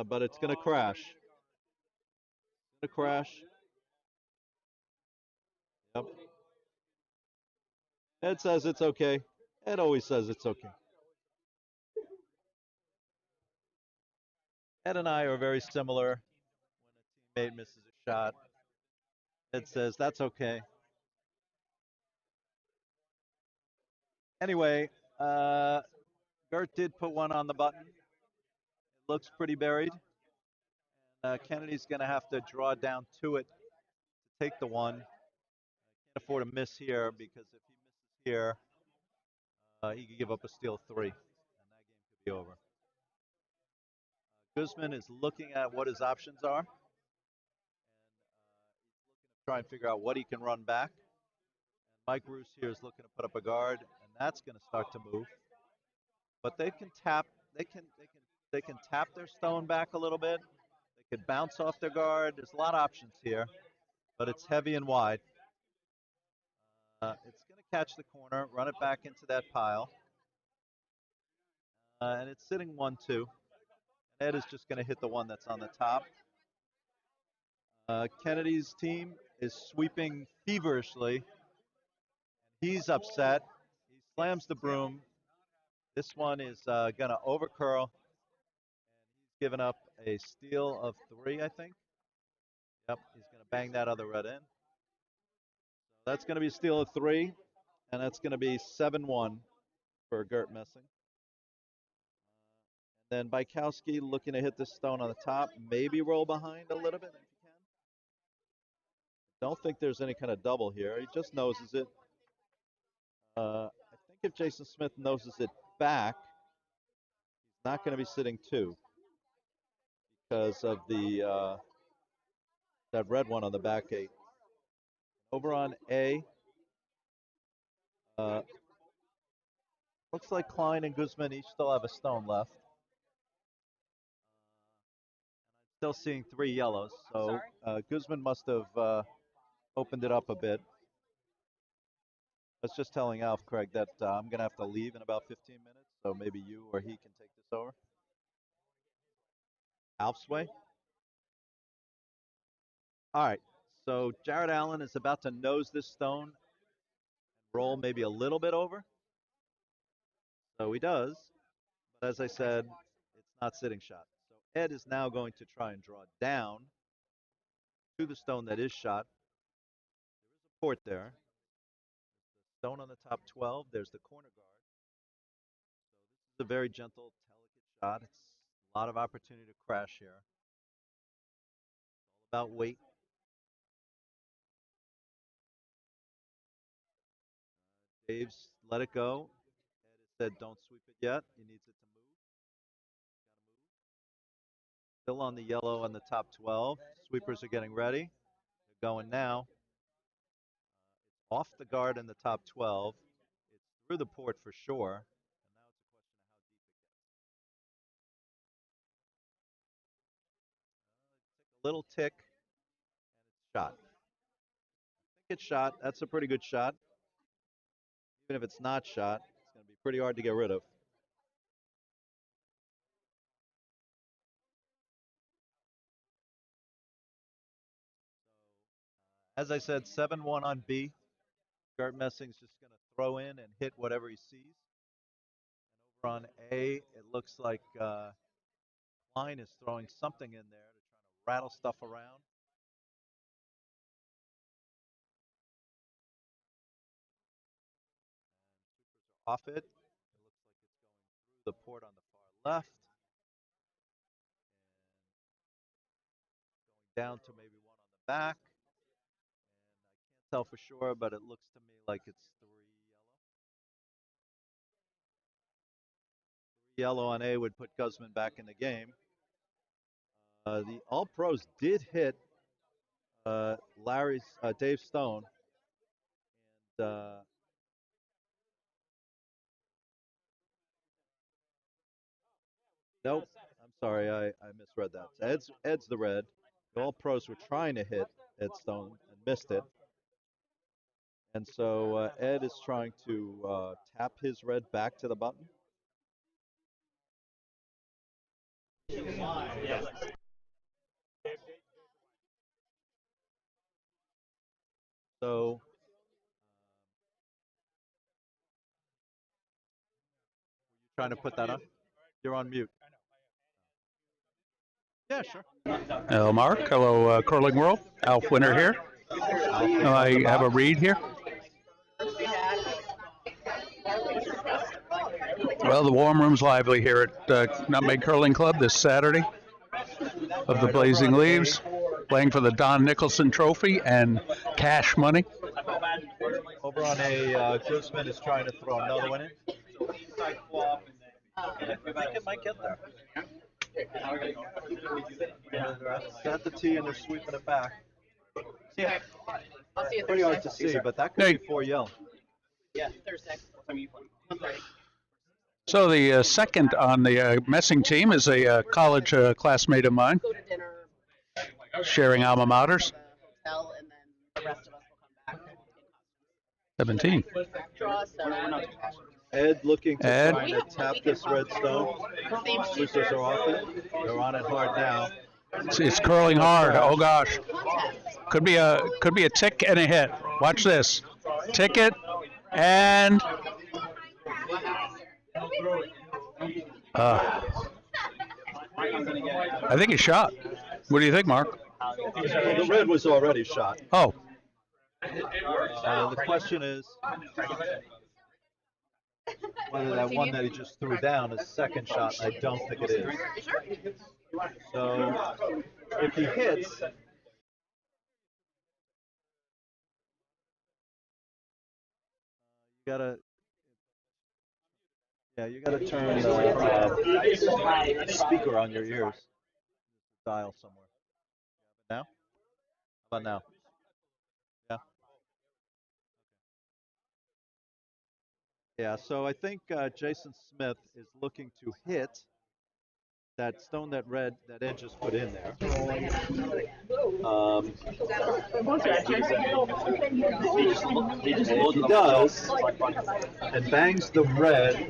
but it's going to crash. It's going to crash. Yep. Ed says it's okay. Ed always says it's okay. Ed and I are very similar. When a teammate misses a shot, Ed says that's okay. Anyway, Gert did put one on the button. It looks pretty buried. Kennedy's going to have to draw down to it to take the one. Can't afford a miss here because if he misses here, he could give up a steal three, and that game could be over. Guzman is looking at what his options are, and he's looking to try and figure out what he can run back. And Mike Roos here is looking to put up a guard, and that's going to start to move. But they can tap. They can tap their stone back a little bit. They could bounce off their guard. There's a lot of options here, but it's heavy and wide. It's going to catch the corner, run it back into that pile, and it's sitting 1-2. Ed is just going to hit the one that's on the top. Kennedy's team is sweeping feverishly. He's upset. He slams the broom. This one is going to overcurl. He's given up a steal of three, I think. Yep, he's going to bang that other red in. So that's going to be a steal of three, and that's going to be 7-1 for Gert Messing. Then Bykowski looking to hit the stone on the top, maybe roll behind a little bit if he can. Don't think there's any kind of double here. He just noses it. I think if Jason Smith noses it back, he's not going to be sitting two because of the that red one on the back eight. Over on A, looks like Klein and Guzman each still have a stone left. Still seeing three yellows, so Guzman must have opened it up a bit. I was just telling Alf, Craig, that I'm going to have to leave in about 15 minutes, so maybe you or he can take this over. Alf's way? All right, so Jared Allen is about to nose this stone and roll maybe a little bit over. So he does, but as I said, it's not sitting shot. So Ed is now going to try and draw down to the stone that is shot. There is a port there. The stone on the top 12. There's the corner guard. So this is a very gentle, delicate shot. It's a lot of opportunity to crash here. It's all about weight. Dave's let it go. Ed has said don't sweep it yet. He needs it to move. Still on the yellow on the top 12. Sweepers are getting ready. They're going now. Off the guard in the top 12. It's through the port for sure. And now it's a question of how deep it gets. A little tick, and it's shot. I think it's shot. That's a pretty good shot. Even if it's not shot, it's going to be pretty hard to get rid of. As I said, 7-1 on B. Gert Messing's just going to throw in and hit whatever he sees. And over on A, it looks like Klein is throwing something in there to try to rattle stuff around. Off it. It looks like it's going through the port on the far left. Down to maybe one on the back. And I can't tell for sure, but it looks to me like it's 3 yellow. 3 yellow on A would put Guzman back in the game. The All Pros did hit Dave Stone. And nope, I'm sorry, I misread that. Ed's the red. The All Pros were trying to hit Ed Stone and missed it. And so Ed is trying to tap his red back to the button. So trying to put that on? You're on mute. Yeah, sure. Hello, Mark. Hello, Curling World. Alf Winter here. I have a read here. Well, the warm room's lively here at Nutmeg Curling Club this Saturday of the Blazing Leaves, playing for the Don Nicholson Trophy and cash money. Over on A, Guzman is trying to throw another one in. I think it might get there. Set the tee and they're sweeping it back. Yeah. Pretty hard to see, but that could be 4 yellow. Yeah, Thursday. So the second on the messing team is a college classmate of mine, sharing alma maters. 17. Ed looking to try to tap this red stone. Sweepers are off it. They're on it hard now. It's curling hard. Oh gosh, could be a tick and a hit. Watch this, ticket and I think he shot. What do you think, Mark? Well, the red was already shot. Oh. The question is whether that one that he just threw down is second shot. I don't think it is. So if he hits, you gotta turn the speaker on your ears. Dial somewhere. Now? How about now? Yeah. Yeah, so I think Jason Smith is looking to hit that stone that Ed just put in there. He does, and bangs the red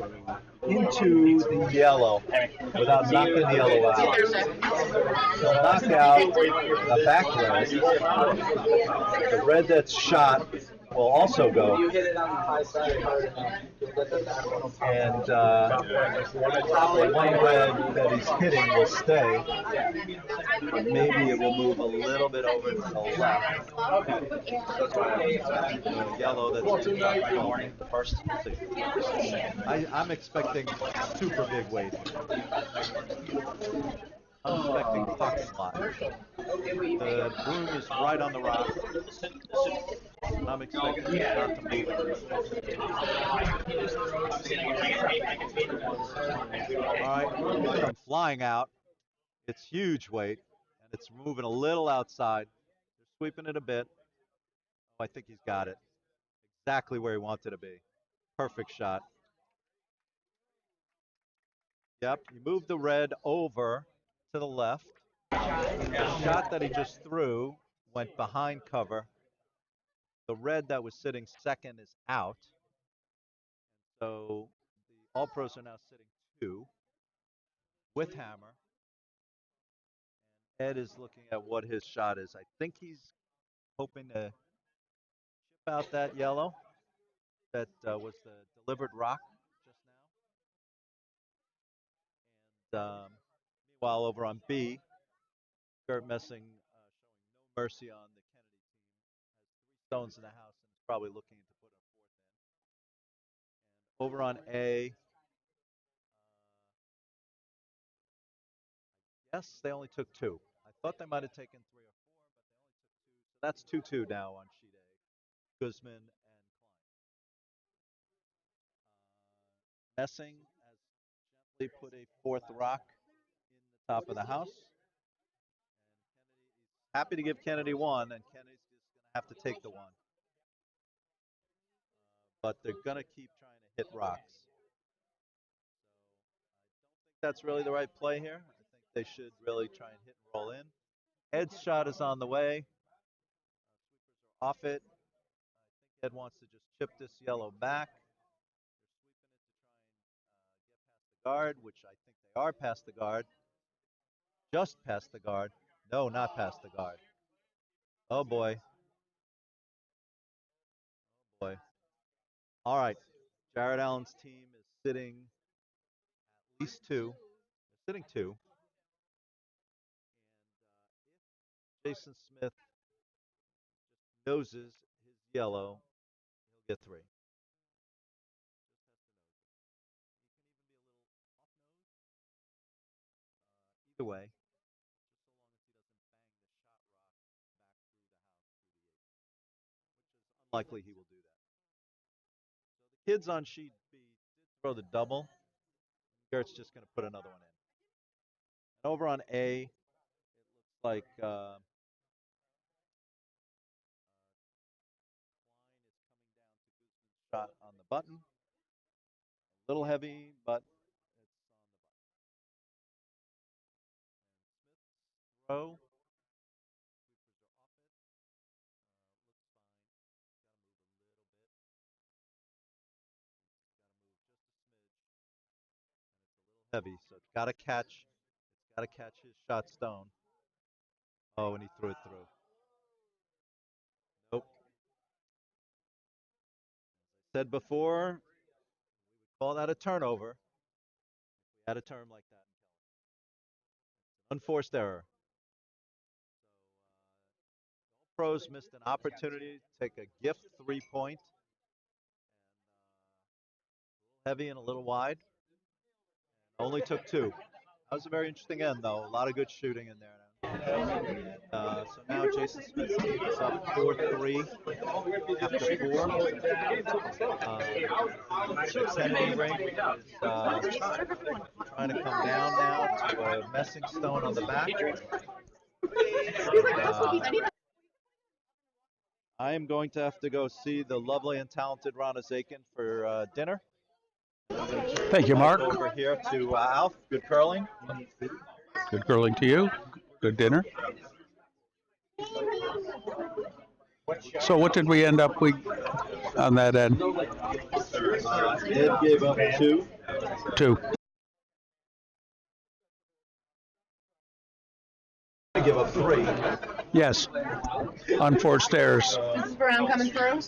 into the yellow without knocking the yellow out. So knock out the back red. The red that's shot will also go. And the one red that he's hitting will stay. But maybe it will move a little bit over to the left. The yellow that's the first. I'm expecting super big weight. I'm expecting parking lot. The broom is right on the rock. I'm expecting it not to move. All right, come flying out. It's huge weight, and it's moving a little outside. They're sweeping it a bit. Oh, I think he's got it. Exactly where he wanted to be. Perfect shot. Yep, he moved the red over to the left. The shot that he just threw went behind cover. The red that was sitting second is out. So the All Pros are now sitting 2 with hammer. And Ed is looking at what his shot is. I think he's hoping to chip out that yellow that was the delivered rock just now. And While over on B, Gert Messing showing no mercy on the Kennedy team. Has 3 stones in the house and is probably looking to put a 4th in. And over on A, yes, they only took 2. I thought they might have taken 3 or 4, but they only took 2. So that's 2-2 now on sheet A. Guzman and Klein. Messing has gently put a 4th rock in the top of the house. And happy to give Kennedy 1, and Kennedy's just going to have to take the 1. But they're going to keep trying to hit rocks. So I don't think that's really the right play here. I think they should really try and hit and roll in. Ed's shot is on the way. Sweepers are off it. I think Ed wants to just chip this yellow back. They're sweeping it to try and get past the guard, which I think they are past the guard. Just past the guard. No, not past the guard. Oh boy. Oh boy. All right. Jared Allen's team is sitting at least 2. They're sitting 2. And if Jason Smith noses his yellow, he'll get 3. Either way, unlikely he will do that. So the kids on sheet B did throw the double. Gert's just going to put another one in. And over on A, it looks like Klein is coming down to Guzman's shot on the button. A little heavy, but it's on the button. And Smith's throw. Heavy, so it's got to catch. It's got to catch his shot stone. Oh, and he threw it through. Nope. As I said before, we would call that a turnover. If we had a term like that. Unforced error. So pros missed an opportunity to take a gift 3-point. And heavy and a little wide. Only took 2. That was a very interesting end, though. A lot of good shooting in there. So now Jason Smith is up 4-3 after 4. Kennedy ring is trying to come down now to a messing stone on the back. I am going to have to go see the lovely and talented Rana Zakin for dinner. Thank you, Mark. Over here to Alf. Good curling. Good curling to you. Good dinner. So what did we end up with on that end? Ed gave up 2. 2. I give up 3. Yes. Unforced errors. Mrs. Brown coming through?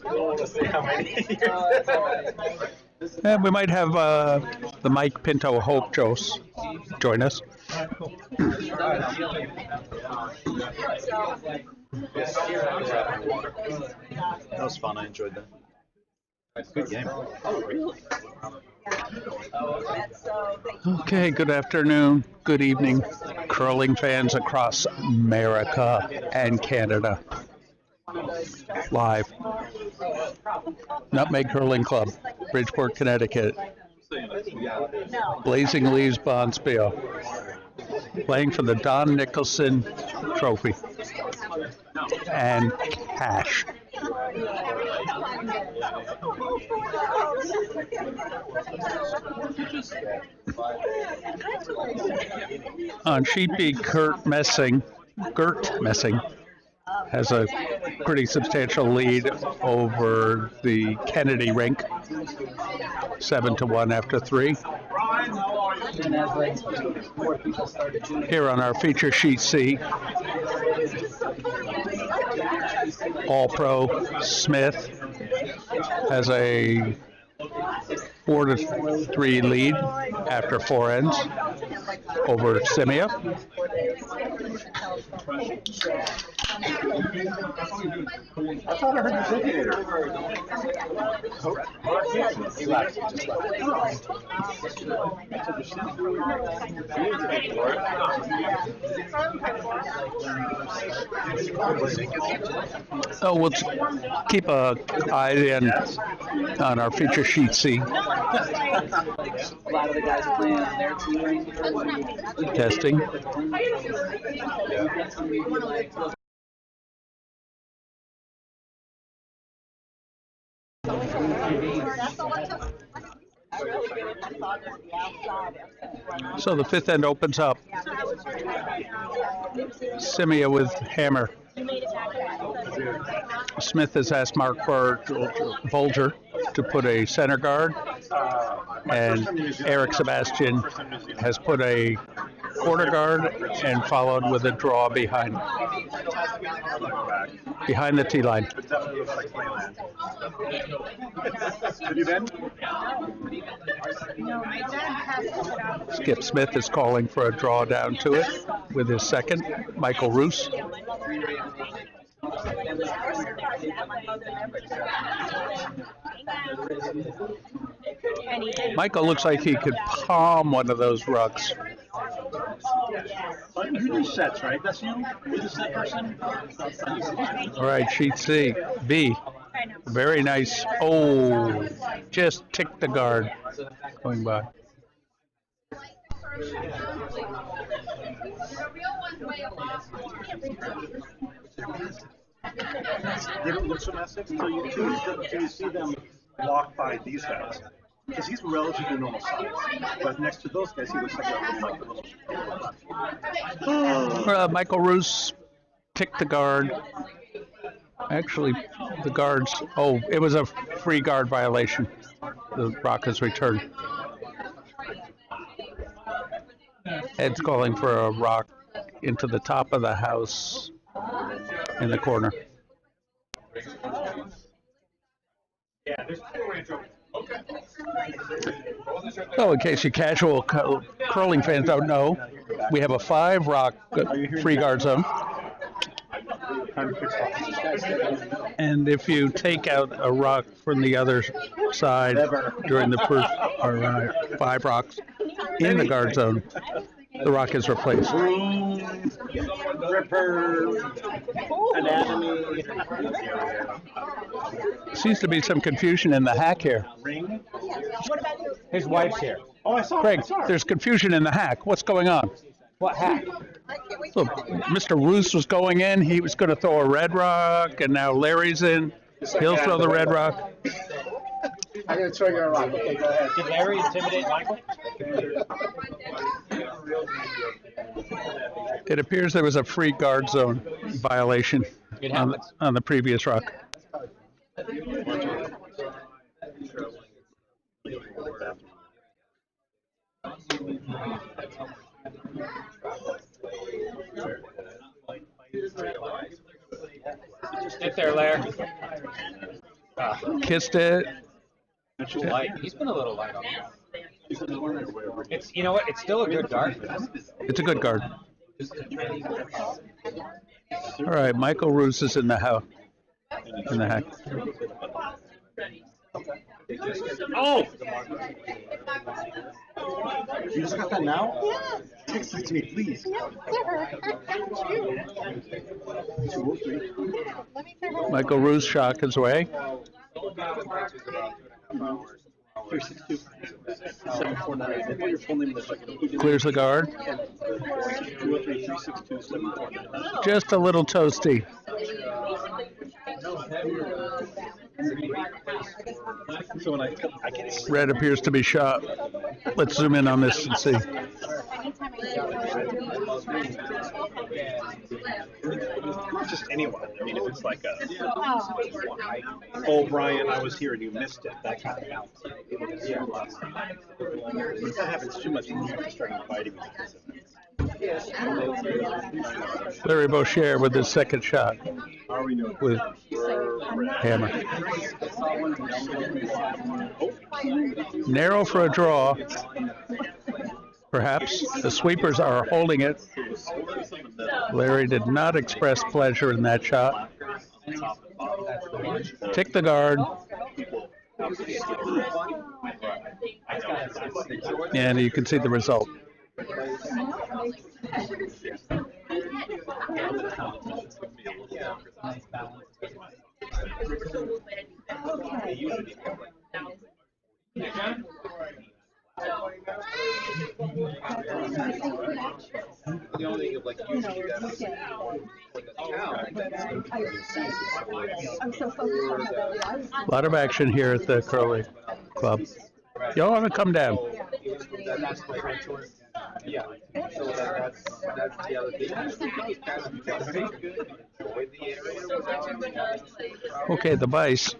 And we might have the Mike Pinto Hope Jose join us. That was fun. I enjoyed that. Good game. Okay, good afternoon, good evening, curling fans across America and Canada. Live. Nutmeg Curling Club, Bridgeport, Connecticut. Blazing Leaves Bonspiel. Playing for the Don Nicholson Trophy. And cash. On sheet B, Gert Messing has a pretty substantial lead over the Kennedy rink, 7-1 after 3. Here on our feature sheet C, All-Pro Smith has a 4-3 lead after 4 ends. over Scimia. I thought I heard you looking at He left. He just left. So we'll keep a eye on our feature sheet C. A lot of the guys playing on their team. Testing. So the fifth end opens up. Scimia with hammer. Smith has asked Mark for Volger to put a center guard, and Eric Sebastian has put a quarter guard and followed with a draw behind the tee line. Have you been? Skip Smith is calling for a draw down to it with his second, Michael Roos. Michael looks like he could palm one of those rugs. You do sets, right? That's you? You're the set person? All right, sheet C. B. Very nice. Oh, just ticked the guard going by. They don't look so massive until you see them walk by these guys. Because he's relatively normal size. But next to those guys, he looks like a little. Michael Roos ticked the guard. Actually, the guards. Oh, it was a free guard violation. The Rockets returned. Ed's calling for a rock into the top of the house in the corner. So, in case you casual curling fans don't know, we have a 5 rock free guard zone. And if you take out a rock from the other side during the first 5 rocks in the guard zone, the rock is replaced. Anatomy. Seems to be some confusion in the hack here. His wife's here. Oh, I saw Craig, it. I saw it. there's confusion in the hack. What's going on? What hack? Look, Mr. Roos was going in. He was going to throw a red rock, and now Larry's in. He'll throw the red rock. I'm going to throw you a rock. Okay, go ahead. Did Larry intimidate Michael? It appears there was a free guard zone violation on the previous rock. Get there, Larry. Kissed it. Light. He's been a little light on that. It's, you know what? It's still a good guard for this. It's a good guard. All right, Michael Roos is in the house. In the hack. Oh! You just got that now? Yeah. Text it to me, please. 203. Michael Roos shock his way. 362 749. Clears the guard. 203 362 749. Just a little toasty. So when I can see Red appears to be shot. Let's zoom in on this and see. not just anyone. I mean, if it's like a, oh, Brian, I was here and you missed it, that kind of helps. If that happens too much, you just start fighting. Larry Boucher with his second shot with hammer. Narrow for a draw. Perhaps the sweepers are holding it. Larry did not express pleasure in that shot. Tick the guard. And you can see the result. A lot of action here at the Curly Club. Y'all want to come down? Okay, the vice.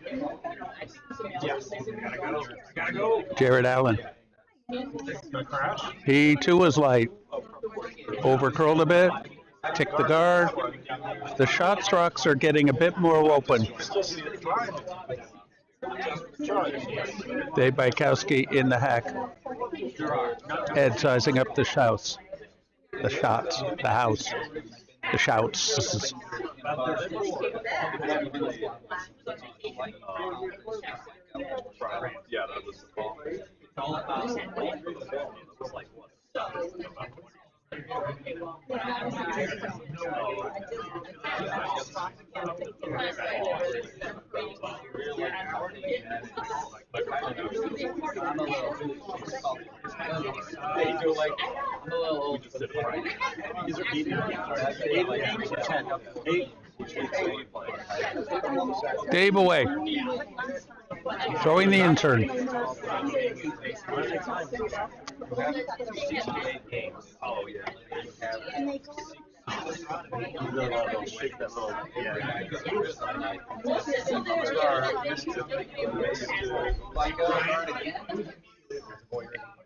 Jared Allen. He too was light. Over curled a bit. Ticked the guard. The shot strokes are getting a bit more open. Dave Bykowski in the hack. Ed sizing up the shouts. The shots. The house. The shouts. Yeah, that was the ball. Dave away. Throwing the intern. Oh, yeah.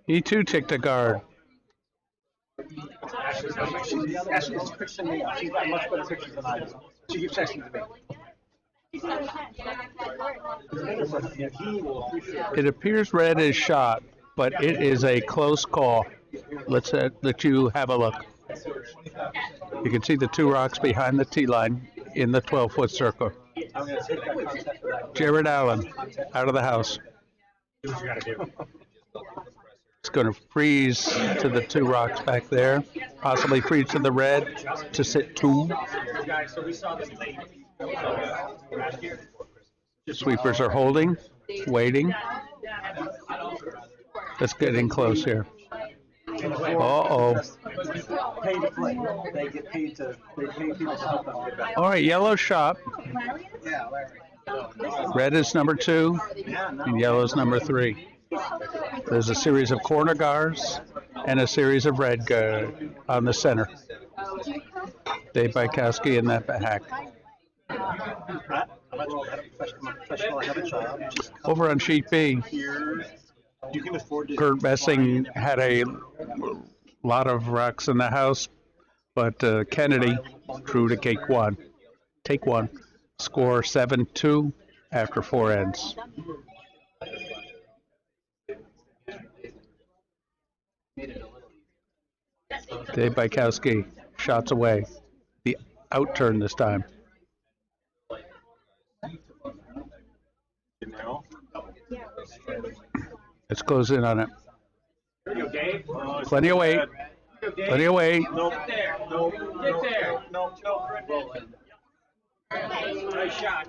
He too ticked a guard. Ashley's texting me. She's got much better pictures than I do. She keeps texting to me. It appears red is shot, but it is a close call. Let's let you have a look. You can see the two rocks behind the tee line in the 12-foot circle. Jared Allen out of the house. It's going to freeze to the two rocks back there, possibly freeze to the red to sit two. Sweepers are holding, waiting. That's getting close here. Uh-oh. Pay to play. They get paid to. They pay people to help them get better. All right, yellow shot. Yeah, Larry. Red is number 2, and yellow is number 3. There's a series of corner guards and a series of red guard on the center. Dave Bykowski in that hack. Over on sheet B, Kurt Messing had a lot of rocks in the house, but Kennedy drew to take one. Score 7-2 after 4 ends. Dave Bykowski shots away. The outturn this time. Let's close in on it. Plenty of weight. Plenty of weight. Nope.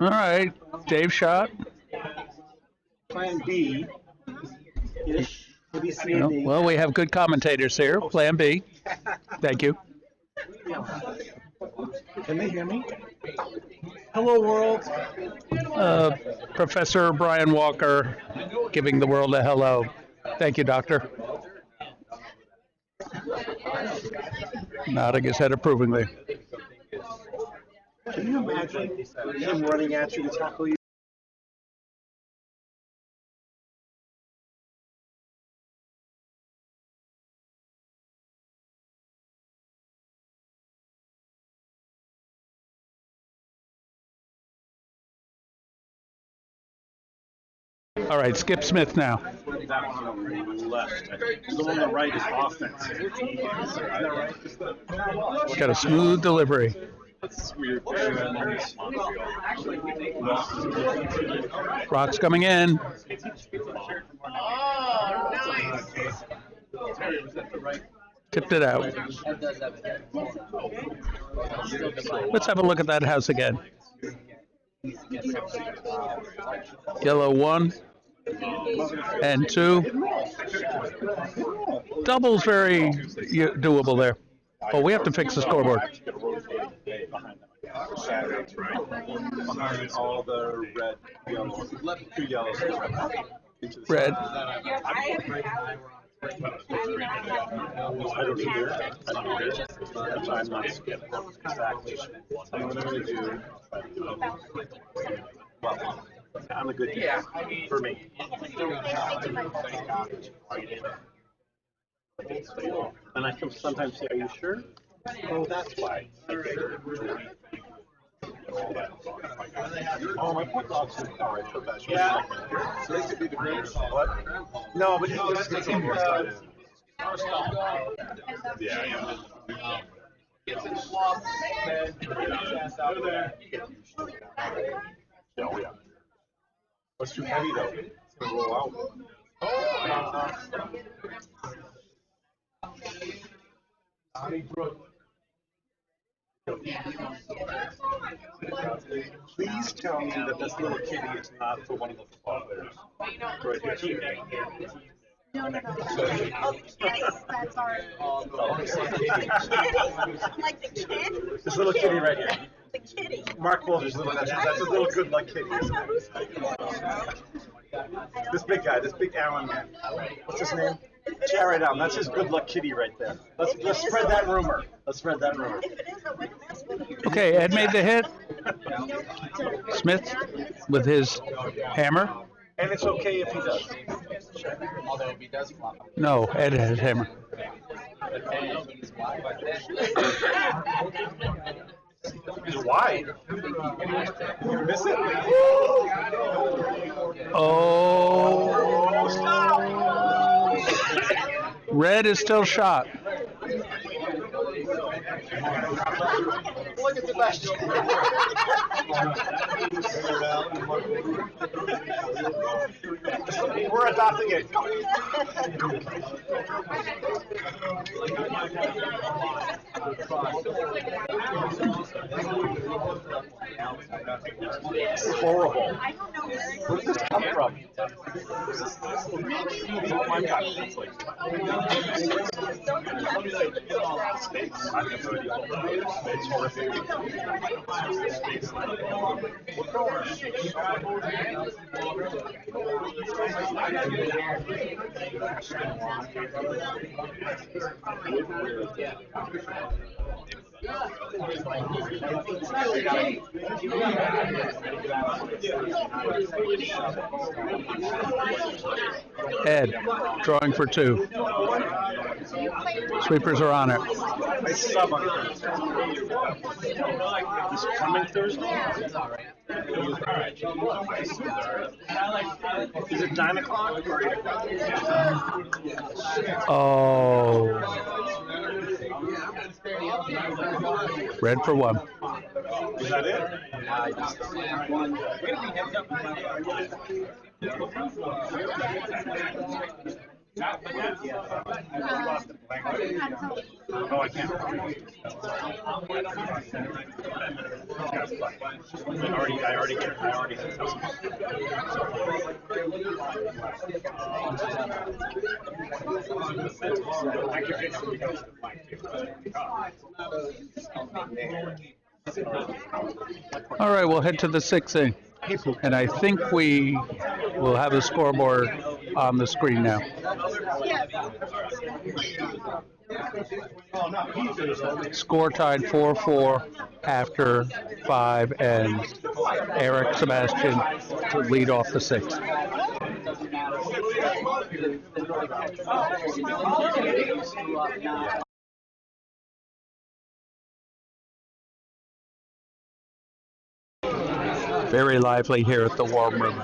All right. Dave shot. Plan B. Well, we have good commentators here. Plan B. Thank you. Can they hear me? Hello, world. Professor Brian Walker giving the world a hello. Thank you, Doctor. Nodding his head approvingly. Can you imagine him running at you to tackle you? All right, Skip Smith now. that one on the left. The one on the right is offense. Is that right? Got a smooth delivery. That's weird. Rock's coming in. Tipped it out. Let's have a look at that house again. Yellow 1 and 2. Double's very doable there. Oh, we have to fix the scoreboard. Behind all the red, yellows, 2 yellows. Red. I don't either. That's why I'm not skipping. Exactly. So what I'm going to do, well, I'm a good guy for me. And I can sometimes say, are you sure? Oh, that's why. Oh, my poor dog's in the car. I feel bad. Yeah. So they could be the greatest. What? No, but he was taking more stuff. Yeah. Oh, yeah. What's too heavy, though? It's going to roll out. Please tell me that this little kitty is not for one of the football players. Right here. No. Oh, kitties. That's our. Like the kid? This little kitty right here. The kitty. Mark Walter's little. That's a little good luck kitty. This big guy, this big Allen man. What's his name? Jared Allen. That's his good luck kitty right there. Let's spread that rumor. Let's spread that rumor. Okay, Ed made the hit. Smith with his hammer. And it's okay if he does. Although if he does flop. No, Ed has hammer. He's wide. You miss it? Oh. Red is still shot. Look at the best. We're adopting it. It's horrible. Where did this come from? Oh my God. It's horrific. Ed, drawing for 2. Sweepers are on it. I sub on this coming Thursday? Is it 9 o'clock or 8 o'clock? Oh. Red for 1. Is that it? No, I can't. I already hit. All right, we'll head to the 6th. And I think we will have the scoreboard on the screen now. Score tied 4-4 after 5, and Eric Sebastian to lead off the 6th. Very lively here at the Warm Room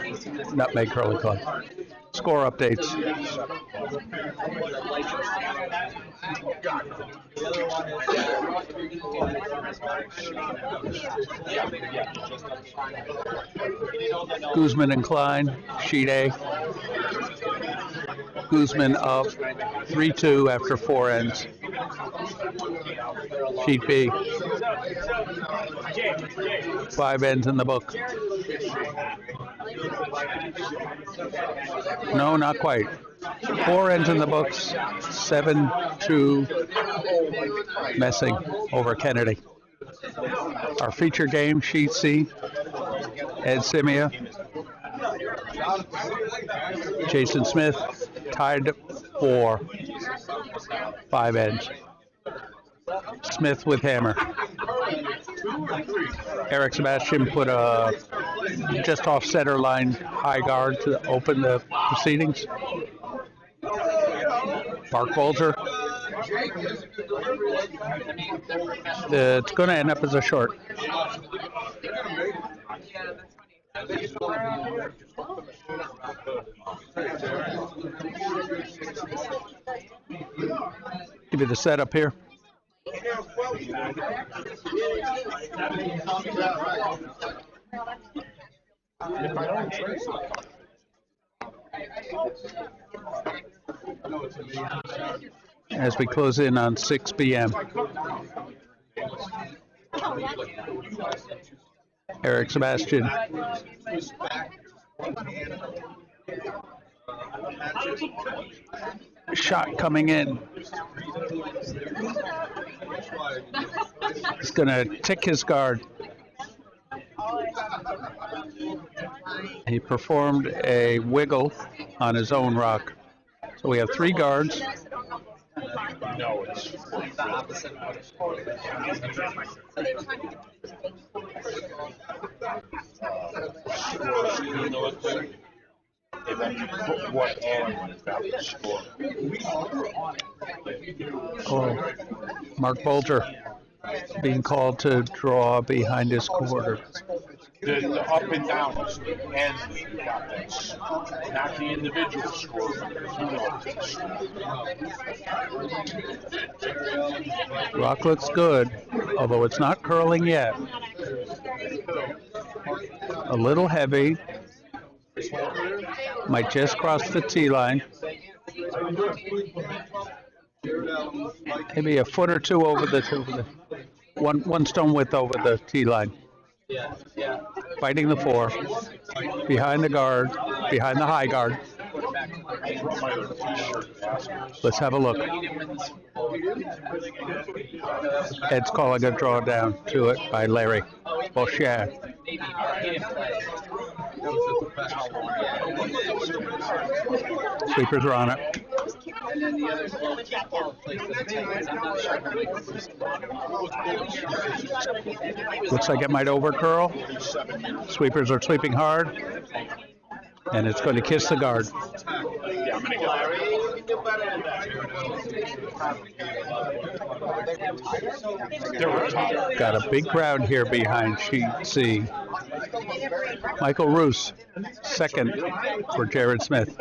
Nutmeg Curling Club. Score updates. Guzman and Klein, sheet A. Guzman up 3-2 after 4 ends. Sheet B. 5 ends in the book. No, not quite. 4 ends in the books. 7-2 messing over Kennedy. Our feature game, sheet C. Ed Scimia. Jason Smith tied for 5 ends. Smith with hammer. Eric Sebastian put a just off center line high guard to open the proceedings. Mark Bolger. It's going to end up as a short. Give you the setup here. As we close in on 6 p.m. Eric Sebastian. Shot coming in. He's going to tick his guard. He performed a wiggle on his own rock. So we have 3 guards. No, it's what end about the score. Oh, Mark Bolger being called to draw behind his quarter. The up and down is the end you got this, not the individual score. Rock looks good, although it's not curling yet. A little heavy. Might just cross the tee line. Maybe a foot or two over the one stone width over the tee line. Fighting the 4. Behind the guard, behind the high guard. Let's have a look. Ed's calling a draw down to it by Larry Boucher. Sweepers are on it. Looks like it might overcurl. Sweepers are sweeping hard. And it's going to kiss the guard. Got a big crowd here behind sheet C. Michael Roos, second for Jared Smith.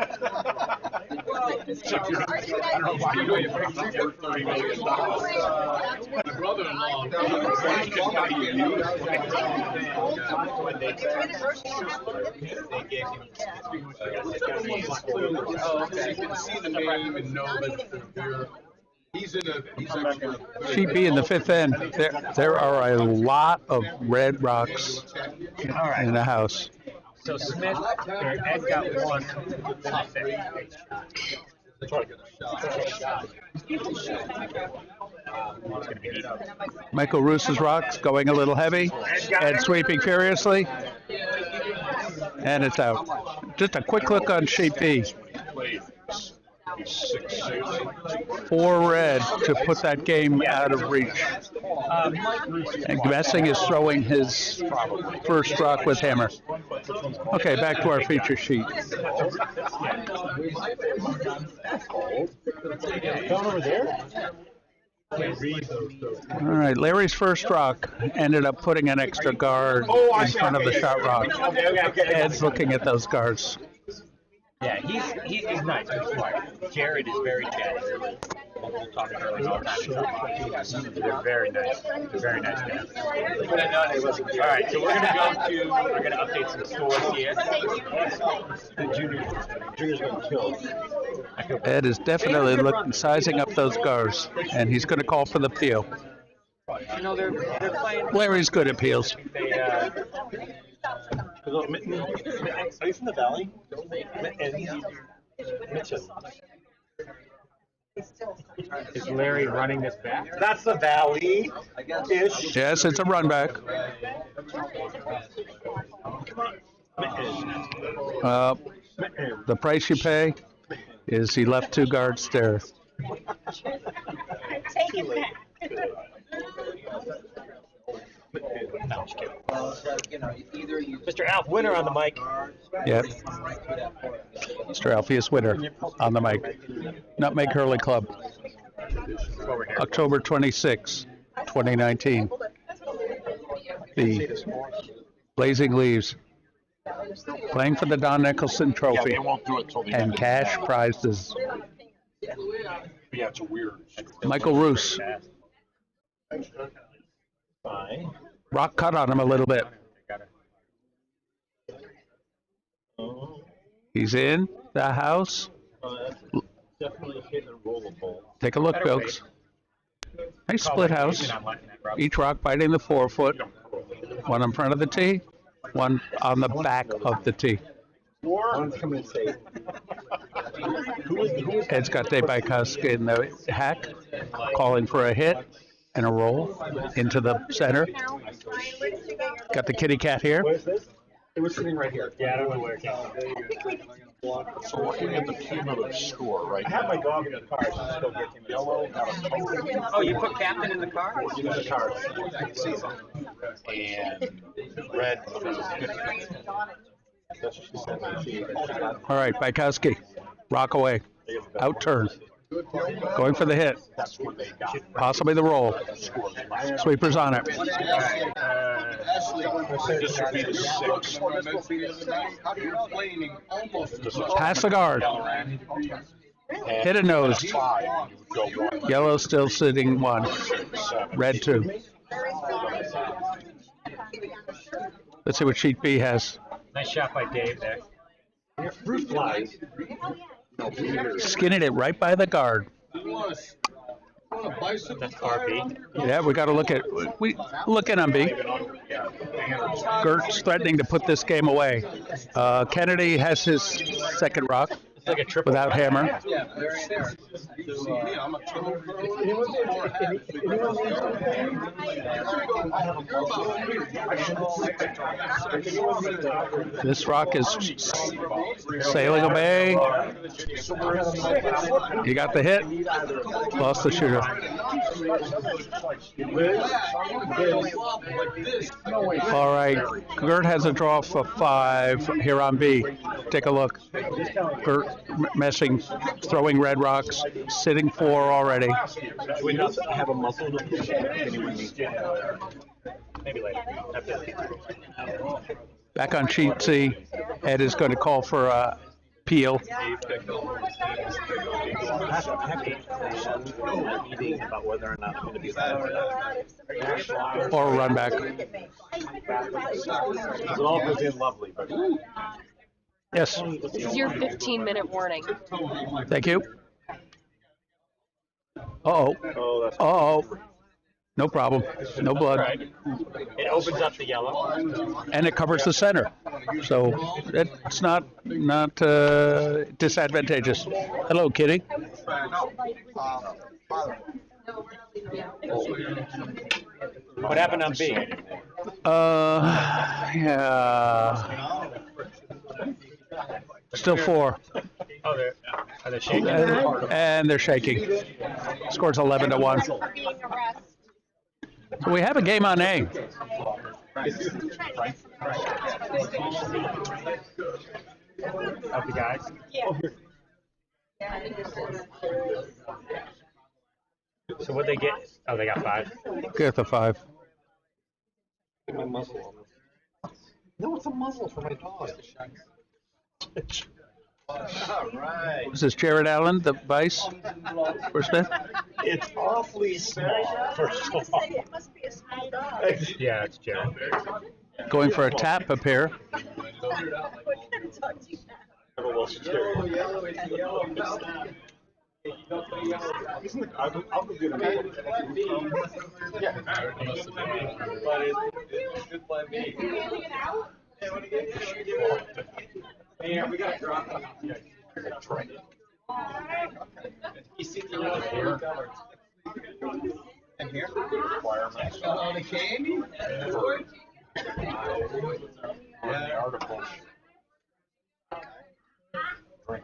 Sheet B in the 5th end. There are a lot of red rocks in the house. So Smith, Ed got one. Michael Roos's rocks going a little heavy. Ed sweeping furiously. And it's out. Just a quick look on sheet B. 4 red to put that game out of reach. And Messing is throwing his first rock with hammer. Okay, back to our feature sheet. Down over there? All right, Larry's first rock ended up putting an extra guard in front of the shot rock. Ed's looking at those guards. Yeah, he's nice. He's smart. Jared is very chatty. We'll talk to her all the time. They're very nice. They're very nice guys. All right, so we're gonna update some scores here. The junior's gonna kill. Ed is definitely sizing up those guards, and he's going to call for the peel. You know they're playing. Larry's good at peels. Are you from the Valley? Is Larry running this back? That's the Valley. Ish. Yes, it's a run back. The price you pay is he left two guards there. Take it back. Mr. Alf Winter on the mic. Yep. Mr. Alpheus Winter on the mic. Nutmeg Hurley Club. October 26, 2019. The Blazing Leaves. Playing for the Don Nicholson Trophy. They won't do it till the And end. cash prizes. Yeah, it's a weird. Michael Roos. Fine. Rock cut on him a little bit. He's in the house. Definitely hit and rollable. Take a look, folks. Nice split house. Each rock biting the 4-foot. One in front of the tee, one on the back of the tee. One's coming in safe. Ed's got Dave Bykowski in the hack, calling for a hit and a roll into the center. Got the kitty cat here. Where's this? It was sitting right here. Yeah, I don't know where it came from. So looking at the cumulative score right I have now, my dog in the car. So I'm still getting yellow got a total Oh, you put captain in the car? in the car. and red. That's what she said. She All right, Bykowski, rock away, out turn, going for the hit, That's what they got. possibly the roll. Sweepers on it. This would be the sixth. Pass the guard. Hit a nose. Five, you would go one, Yellow still sitting one. seven. Red two. Let's see what sheet B has. Nice shot by Dave there. fruit flies. Skinning it right by the guard. That's car B. Yeah, we got to look in on B. Gert's threatening to put this game away. Kennedy has his second rock It's like a triple. without hammer. This rock is sailing away. You got the hit. Lost the shooter. All right. Gert has a draw for 5 here on B. Take a look. Gert messing, throwing red rocks, sitting 4 already. We not have a muscle to push anyone needs. Maybe later. Back on sheet C, Ed is going to call for a peel. Meeting about whether or not I'm going to be allowed. Or a run back. It all goes in lovely, but Yes, This is your 15-minute warning. thank you. Uh-oh. oh, that's Uh-oh. No problem. No blood. Right. It opens up the yellow. And it covers the center. So it's not disadvantageous. Hello, kitty. What happened on B? Yeah. Still 4. Oh, are they shaking? And they're shaking. Scores 11-1. So we have a game on A. Of the guys? So what they get? Oh, they got 5. Get the 5. My muzzle on them. No, it's a muzzle for my dog. All right. This is Jared Allen, the vice for Smith. It's awfully small, first of all. It must be a small dog. Yeah, it's Jared. Going for a tap up here. What kind of dog do you have? I'll go get him. Yeah, we got to drop it. You see the other colors. And here, requirements. Oh, the candy? The articles. Drink.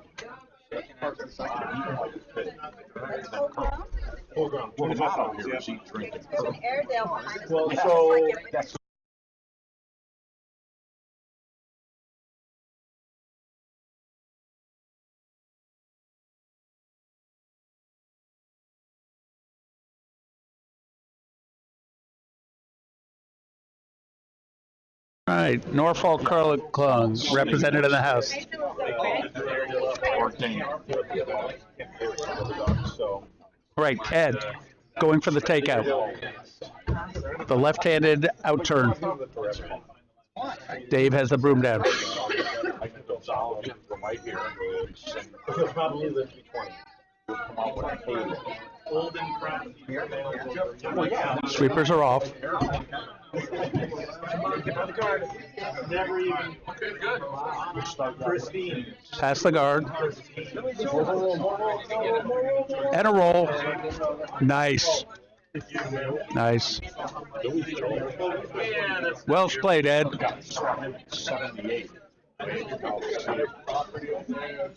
Hold on. Well, the motto here is eat, drink, and There's an Airedale behind us. Well, It's so like every- that's All right, Norfolk Clung, represented in the House. ordained. So, All right, Ed, going for the takeout. The left-handed outturn. Dave has the broom down. I can go solid from right here and go sing. He'll probably live to be 20. Come out with a table. Well, yeah. Sweepers are off. Never even. Pristine. Pass the guard. And a roll. Nice. Nice. Well played, Ed. 78.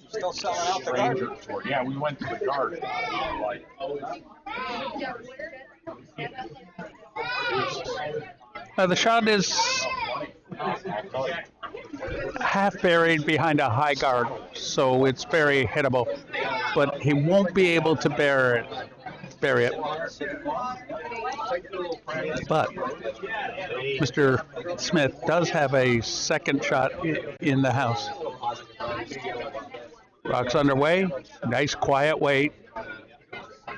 Still selling out the garden. Yeah, we went to the garden. Like, The shot is half buried behind a high guard, so it's very hittable. But he won't be able to bury it. But Mr. Smith does have a second shot in the house. Rock's underway. Nice quiet wait.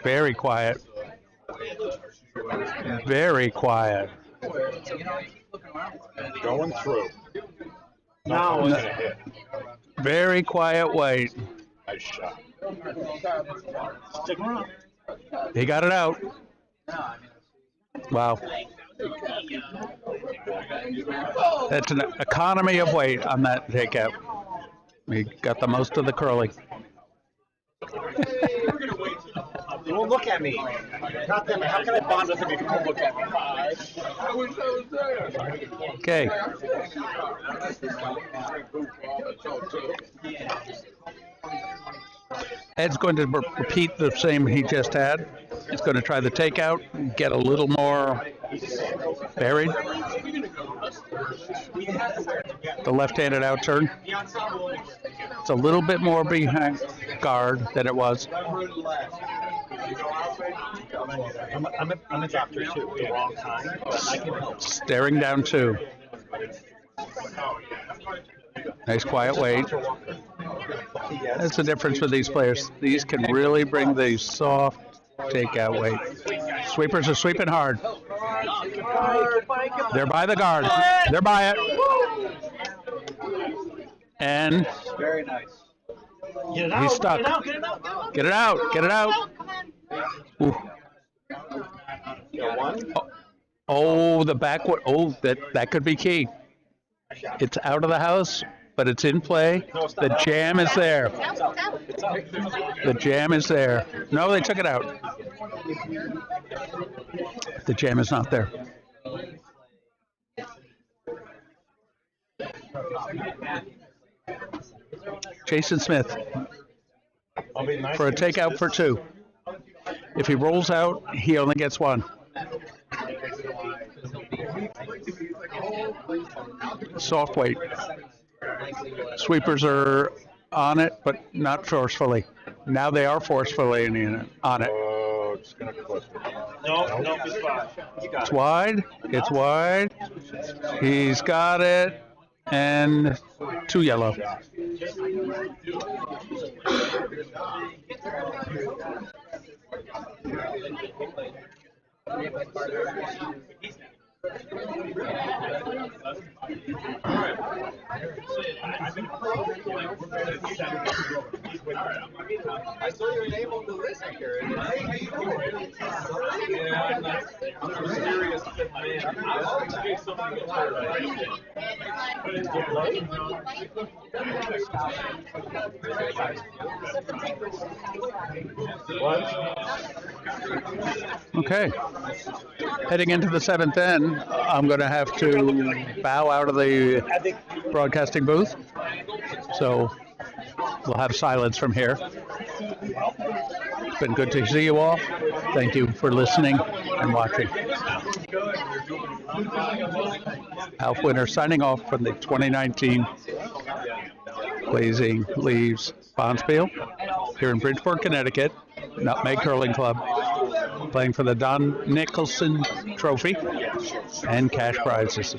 Very quiet. Very quiet. going through. Now Nothing's it's gonna hit. Very quiet wait. Nice shot. stick around. He got it out. Wow. That's an economy of weight on that takeout. He got the most of the curling. You won't look at me. God damn it, how can I bond with him if you won't look at me? Okay. Ed's going to repeat the same he just had. He's going to try the takeout, get a little more buried. The left-handed outturn. It's a little bit more behind guard than it was. I'm a doctor too. The wrong time, but I can help. Staring down two. Nice quiet wait. That's the difference with these players. These can really bring the soft takeout weight. Sweepers are sweeping hard. They're by the guard. They're by it. And Very nice. Get it out. he's stuck. Get it out. Get it out. Get it out. Ooh. Oh, the backwood. Oh, that could be key. It's out of the house, but it's in play. The jam is there. The jam is there. No, they took it out. The jam is not there. Jason Smith for a takeout for two. If he rolls out, he only gets one. Soft weight. Sweepers are on it, but not forcefully. Now they are forcefully on it. Oh, it's going to cost me. No, it's fine. It's wide. It's wide. He's got it. And 2 yellow. I saw you enabled the listen here. Yeah, I'm a serious man. I gave somebody Okay. Heading into the 7th inning, I'm going to have to bow out of the broadcasting booth. So we'll have silence from here. It's been good to see you all. Thank you for listening and watching. Alf Winter signing off from the 2019 Blazing Leaves Bonspiel here in Bridgeport, Connecticut, Nutmeg Curling Club, playing for the Don Nicholson Trophy and cash prizes.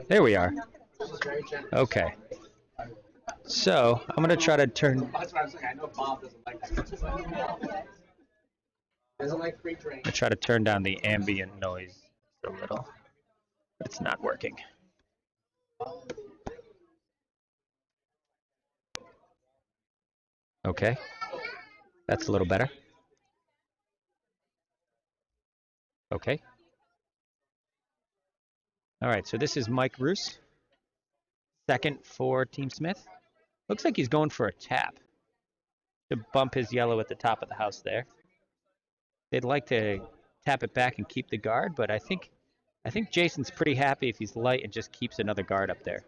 There we are. Okay. So I'm gonna try to turn. That's what I'm saying. I know Bob doesn't like that. Doesn't like free drink. I try to turn down the ambient noise a little. It's not working. Okay. That's a little better. Okay. All right, so this is Mike Roos, second for Team Smith. Looks like he's going for a tap to bump his yellow at the top of the house there. They'd like to tap it back and keep the guard, but I think Jason's pretty happy if he's light and just keeps another guard up there.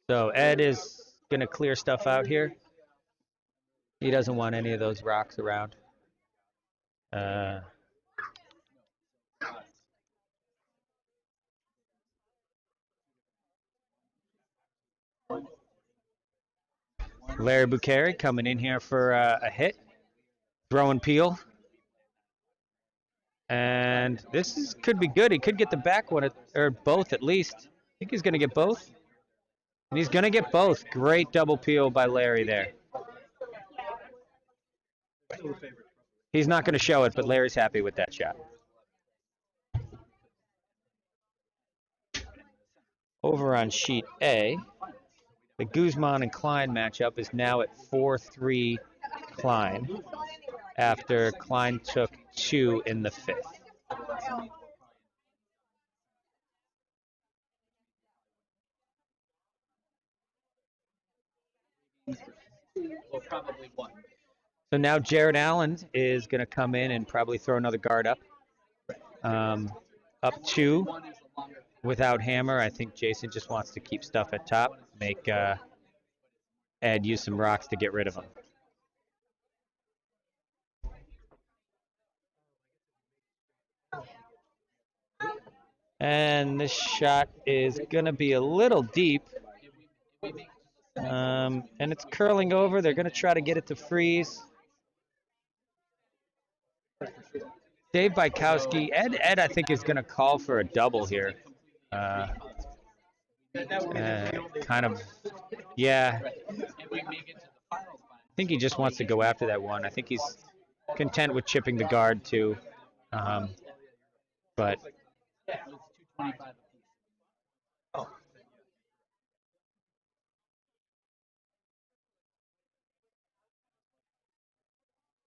So Ed is going to clear stuff out here. He doesn't want any of those rocks around. Larry Bucheri coming in here for a hit. Throwing peel. And this could be good. He could get the back one, or both at least. I think he's going to get both. And he's going to get both. Great double peel by Larry there. He's not going to show it, but Larry's happy with that shot. Over on sheet A, the Guzman and Klein matchup is now at 4-3 Klein after Klein took 2 in the 5th. So now Jared Allen is going to come in and probably throw another guard up. Up 2 without hammer. I think Jason just wants to keep stuff at top, make Ed use some rocks to get rid of him. And this shot is going to be a little deep. And it's curling over. They're going to try to get it to freeze. Dave Bykowski, Ed, I think, is going to call for a double here. Kind of, yeah. I think he just wants to go after that one. I think he's content with chipping the guard too. But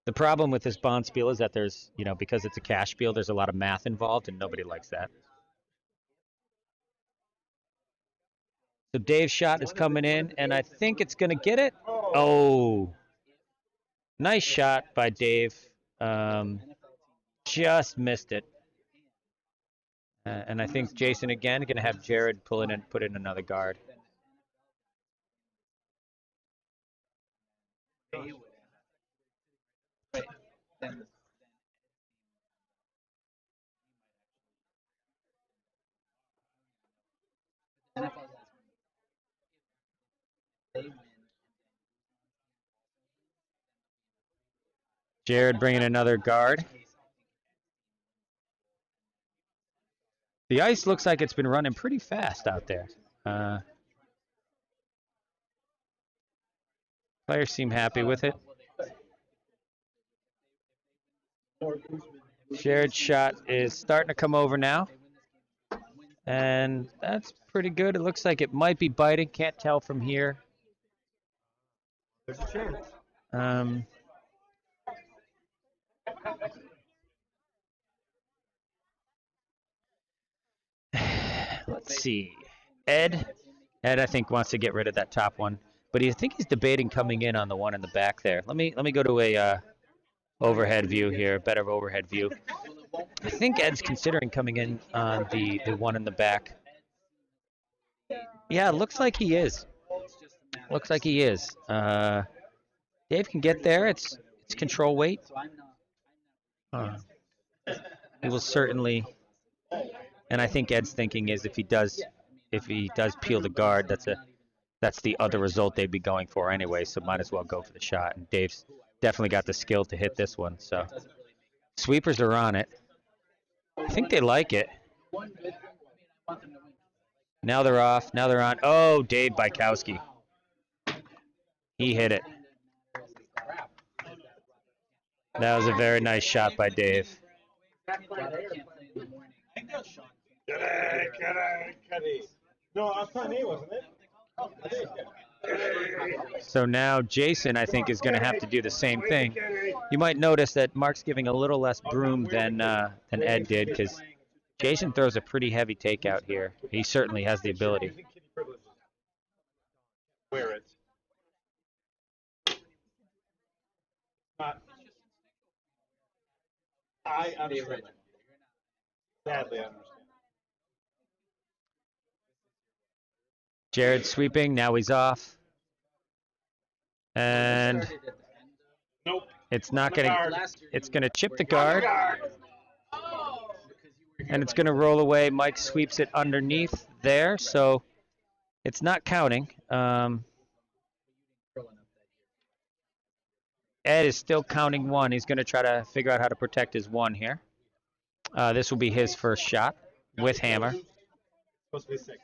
the problem with this bond spiel is that there's, because it's a cash spiel, there's a lot of math involved, and nobody likes that. So Dave's shot is coming in, and I think it's going to get it. Oh, nice shot by Dave. Just missed it. And I think Jason again going to have Jared pull in and put in another guard. Jared bringing another guard. The ice looks like it's been running pretty fast out there. Players seem happy with it. Jared's shot is starting to come over now. And that's pretty good. It looks like it might be biting. Can't tell from here. Let's see. Ed, I think, wants to get rid of that top one. But I think he's debating coming in on the one in the back there. Let me go to a overhead view here, better overhead view. I think Ed's considering coming in on the one in the back. Yeah, looks like he is. Looks like he is. Dave can get there. It's control weight. He will certainly, and I think Ed's thinking is if he does if he does peel the guard, that's the other result they'd be going for anyway. So might as well go for the shot. And Dave's definitely got the skill to hit this one. So sweepers are on it. I think they like it. Now they're off. Now they're on. Oh, Dave Bykowski. He hit it. That was a very nice shot by Dave. No, I was playing A, wasn't it? So now Jason, I think, is going to have to do the same thing. You might notice that Mark's giving a little less broom than Ed did, because Jason throws a pretty heavy takeout here. He certainly has the ability. Wear it. I understand. Sadly, I understand. Jared sweeping. Now he's off. And Nope. it's not going to. It's going to chip the guard. And it's going to roll away. Mike sweeps it underneath there, so it's not counting. Ed is still counting one. He's going to try to figure out how to protect his one here. This will be his first shot with hammer. Supposed to be sick.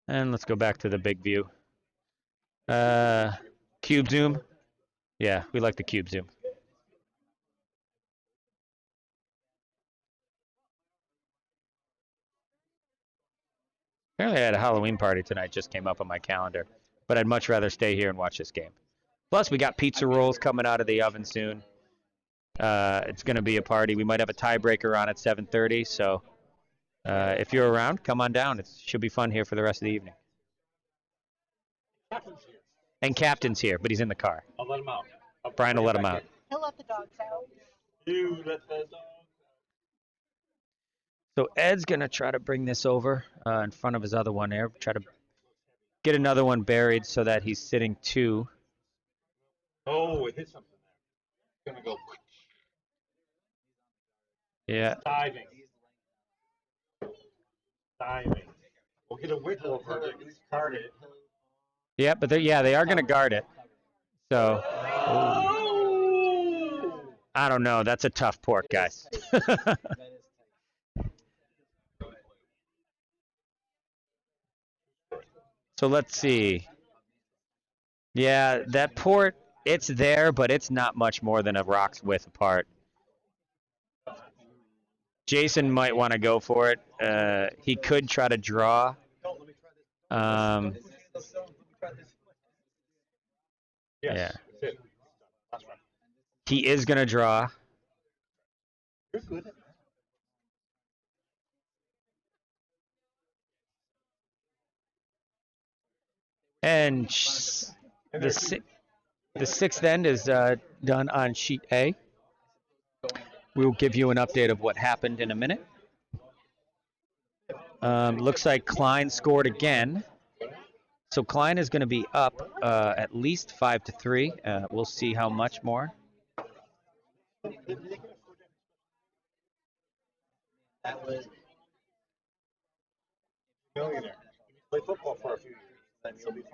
And let's go back to the big view. Cube zoom. Yeah, we like the cube zoom. Apparently I had a Halloween party tonight, just came up on my calendar. But I'd much rather stay here and watch this game. Plus, we got pizza rolls coming out of the oven soon. It's going to be a party. We might have a tiebreaker on at 7:30, so if you're around, come on down. It should be fun here for the rest of the evening. And Captain's here, but he's in the car. I'll let him out. Brian will let him out. He'll let the dogs out. You let the dog. So Ed's going to try to bring this over in front of his other one there. Try to get another one buried so that he's sitting two. Oh, it hit something there. It's going to go. Yeah. Diving. We'll get a wiggle over it. At least guard it. Yeah, but they are going to guard it. So, I don't know. That's a tough pork, guys. So let's see. Yeah, that port, it's there, but it's not much more than a rock's width apart. Jason might want to go for it. He could try to draw. Yeah. He is going to draw. You're good. And the sixth end is done on sheet A. We will give you an update of what happened in a minute. Looks like Klein scored again. So Klein is going to be up at least 5-3. We'll see how much more. That was millionaire. Play football for a few years, then you'll be fine.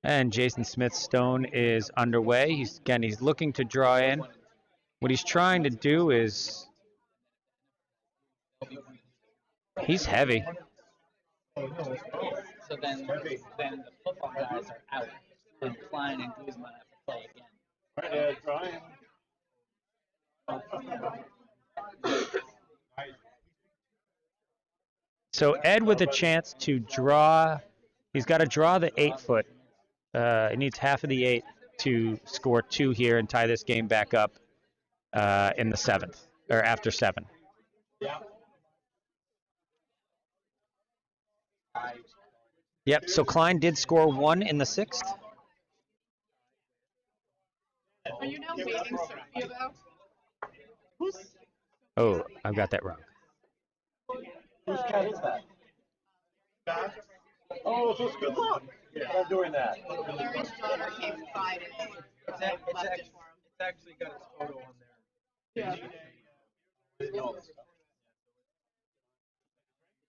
And Jason Smith's stone is underway. He's looking to draw in. What he's trying to do is he's heavy. So then the football guys are out. Then Klein and Guzman have to play again. Right, Brian. So Ed with a chance to draw. He's got to draw the 8-foot. He needs half of the 8 to score 2 here and tie this game back up in the 7th, or after 7. Yeah. Yep, so Klein did score 1 in the 6th. Are you now dating Sophia, though? Oh, I've got that wrong. Whose cat is that? Oh, so it's good luck. Yeah, I'm doing that. Larry's daughter came Friday. It's actually got its photo on there. Yeah.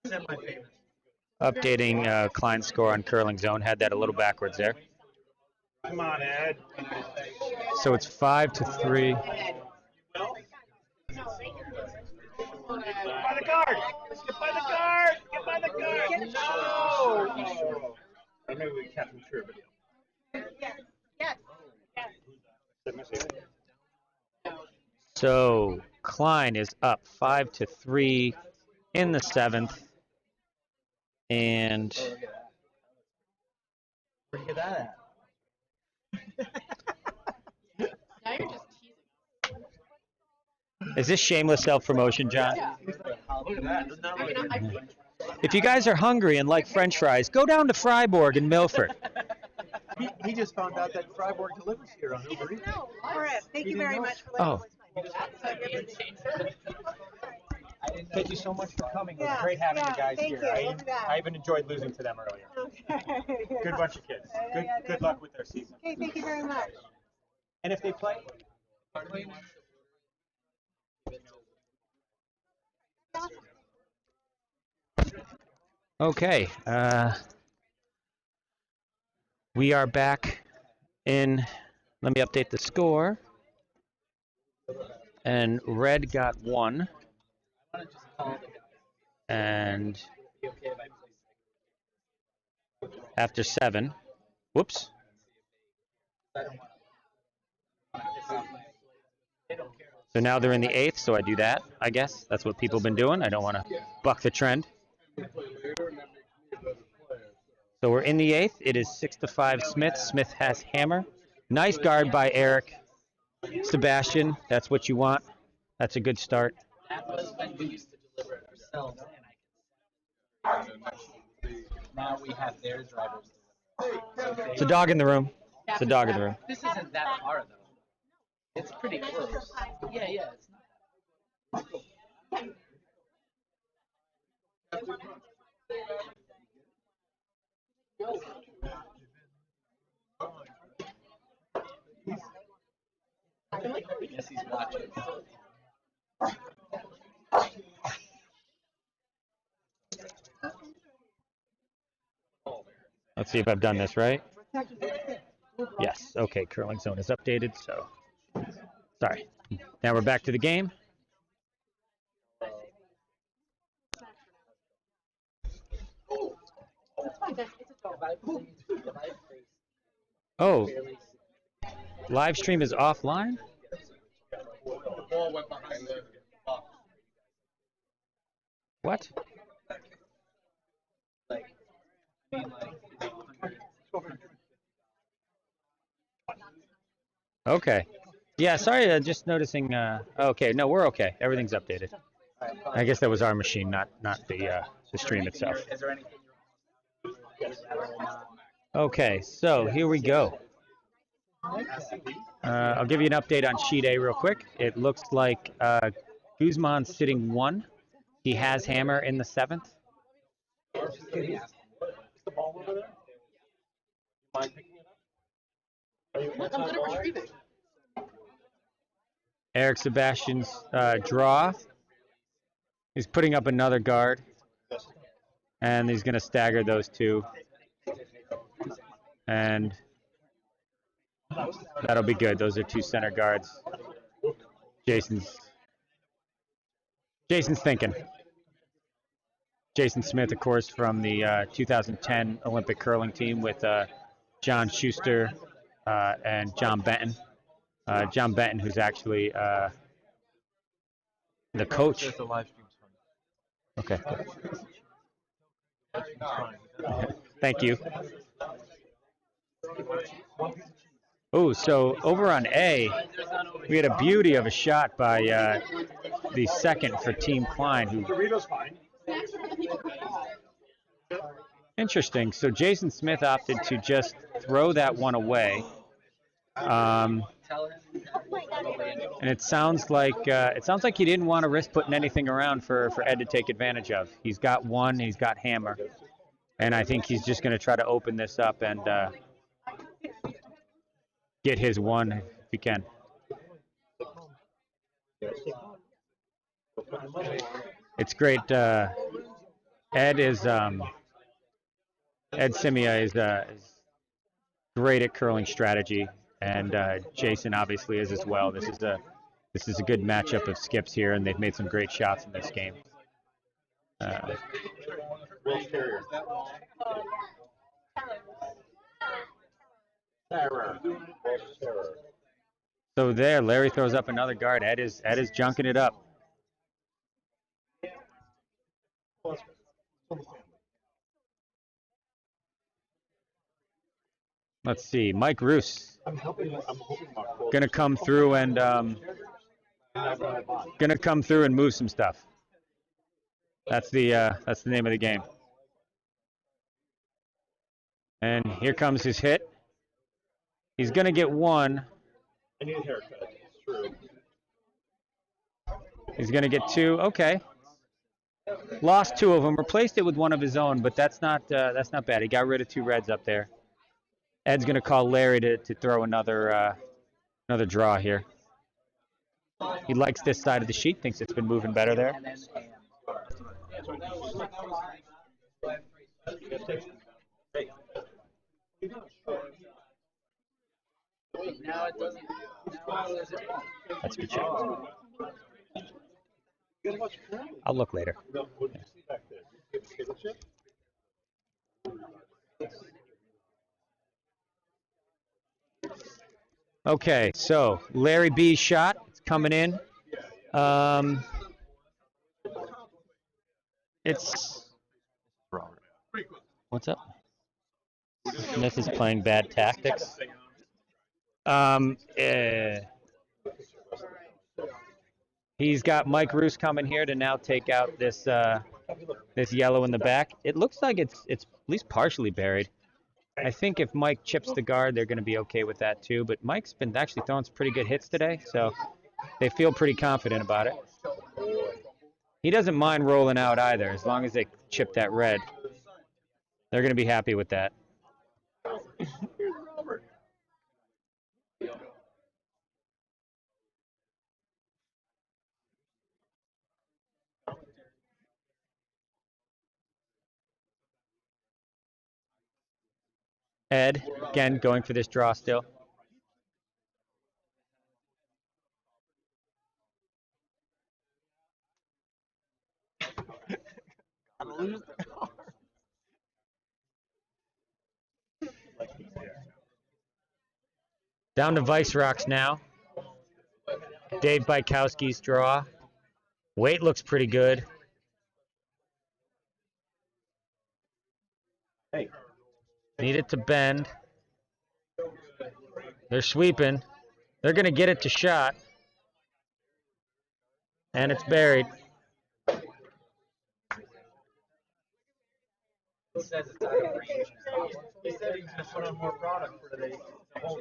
Semi-famous. Updating Klein's score on curling zone. Had that a little backwards there. Come on, Ed. So it's 5-3. By the guard! Get by the guard! Get by the guard! No! Or maybe we kept him sure, but So Klein is up 5-3 in the 7th. And Where'd you get that Now you're just teasing. is this shameless self-promotion, John? Yeah. look at that. Isn't that I mean, If you guys are hungry and like French fries, go down to Freiburg in Milford. He just found out that Freiburg delivers here on Uber Eats. All right. Thank you very much for Oh. Thank you so much for coming. It was Yeah, great having yeah, you guys thank here. you. We'll be back. I even enjoyed losing to them earlier. Okay. Good bunch of kids. Good luck with their season. Okay, thank you very much. And if they play, okay. We are back in. Let me update the score. And Red got 1. And after 7. Whoops. So now they're in the 8th, so I do that, I guess. That's what people have been doing. I don't want to buck the trend. So we're in the 8th. It is 6-5 Smith. Smith has hammer. Nice guard by Eric. Sebastian, that's what you want. That's a good start. That was when we used to deliver it ourselves, and now we have their drivers deliver. It's a dog in the room. It's a dog in the room. This isn't that far though. It's pretty close. Yeah, it's not. Yes, he's watching. Let's see if I've done this right. Yes. Okay. Curling zone is updated. So, sorry. Now we're back to the game. Oh, live stream is offline? What? Okay. Yeah, sorry, just noticing. Okay, no, we're okay. Everything's updated. I guess that was our machine, not the stream itself. Is there anything? Okay, so here we go. I'll give you an update on sheet A real quick. It looks like Guzman's sitting 1. He has hammer in the 7th. Is the ball over there? Mind picking it up? I'm good at retrieving. Eric Sebastian's draw. He's putting up another guard. And he's going to stagger those two. And that'll be good. Those are 2 center guards. Jason's thinking. Jason Smith, of course, from the 2010 Olympic curling team with John Schuster and John Benton. John Benton, who's actually the coach. Okay. Thank you. Oh, so over on A, we had a beauty of a shot by the second for Team Klein. Who, interesting. So Jason Smith opted to just throw that one away. And it sounds like he didn't want to risk putting anything around for Ed to take advantage of. He's got 1. He's got hammer. And I think he's just going to try to open this up and get his one if he can. It's great. Ed Scimia is great at curling strategy, and Jason obviously is as well. This is a good matchup of skips here, and they've made some great shots in this game. So there, Larry throws up another guard. Ed is junking it up. Let's see, Mike Roos gonna come through and move some stuff. That's the name of the game. And here comes his hit. He's gonna get one. I need a haircut. It's true. He's gonna get two. Okay. Lost two of them. Replaced it with one of his own, but that's not bad. He got rid of two reds up there. Ed's gonna call Larry to throw another draw here. He likes this side of the sheet. Thinks it's been moving better there. That's a good shot. I'll look later. Okay, so Larry B's shot. It's coming in. It's what's up? Smith is playing bad tactics. He's got Mike Roos coming here to now take out this yellow in the back. It looks like it's at least partially buried. I think if Mike chips the guard, they're going to be okay with that too. But Mike's been actually throwing some pretty good hits today, so they feel pretty confident about it. He doesn't mind rolling out either, as long as they chip that red. They're going to be happy with that. Ed, again, going for this draw still. Down to Vice Rocks now. Dave Bykowski's draw. Weight looks pretty good. Need it to bend. They're sweeping. They're going to get it to shot. And it's buried.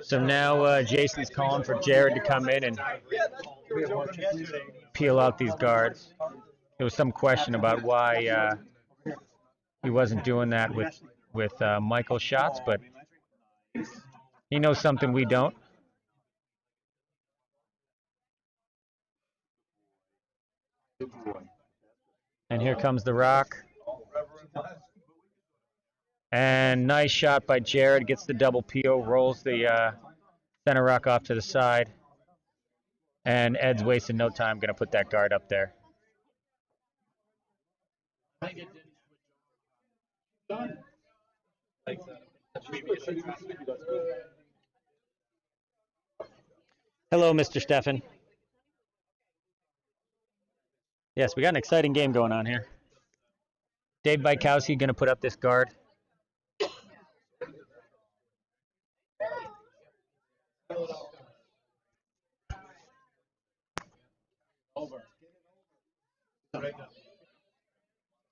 So now Jason's calling for Jared to come in and peel out these guards. There was some question about why he wasn't doing that with Michael's shots, but he knows something we don't. And here comes the rock. And nice shot by Jared. Gets the double peel, rolls the center rock off to the side. And Ed's wasting no time, going to put that guard up there. Hello, Mr. Steffen. Yes, we got an exciting game going on here. Dave Bykowski going to put up this guard.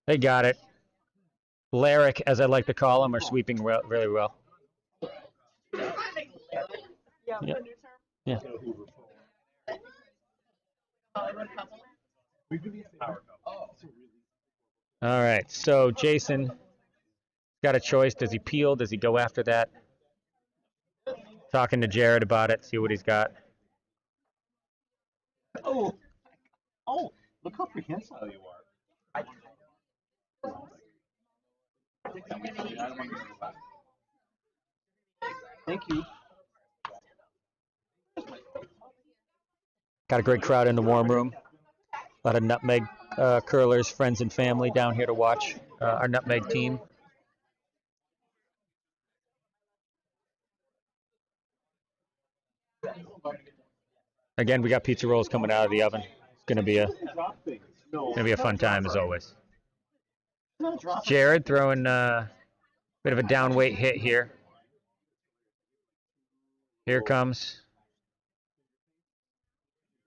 They got it. Larrick, as I like to call them, are sweeping really well. Yeah. Yeah. All right, so Jason got a choice. Does he peel? Does he go after that? Talking to Jared about it, see what he's got. Oh, look how prehensile you are. Thank you. Got a great crowd in the warm room. A lot of nutmeg curlers, friends and family down here to watch our nutmeg team. Again, we got pizza rolls coming out of the oven. It's gonna be a fun time as always. Jared throwing a bit of a down weight hit here. Here comes.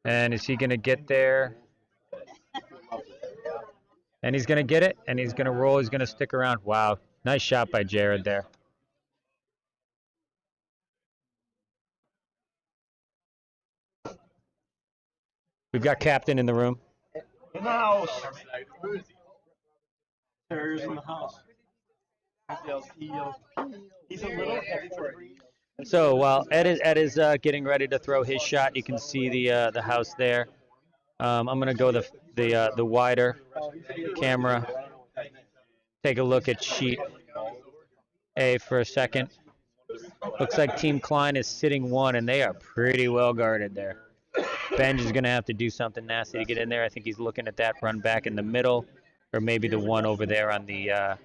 And is he going to get there? And he's going to get it, and he's going to roll. He's going to stick around. Wow, nice shot by Jared there. We've got captain in the room. In the house. Terriers in the house. He's a little heavy for a breed. So while Ed is getting ready to throw his shot, you can see the house there. I'm going to go the wider camera. Take a look at sheet A for a second. Looks like Team Klein is sitting one, and they are pretty well guarded there. Benj is going to have to do something nasty to get in there. I think he's looking at that run back in the middle, or maybe the one over there on the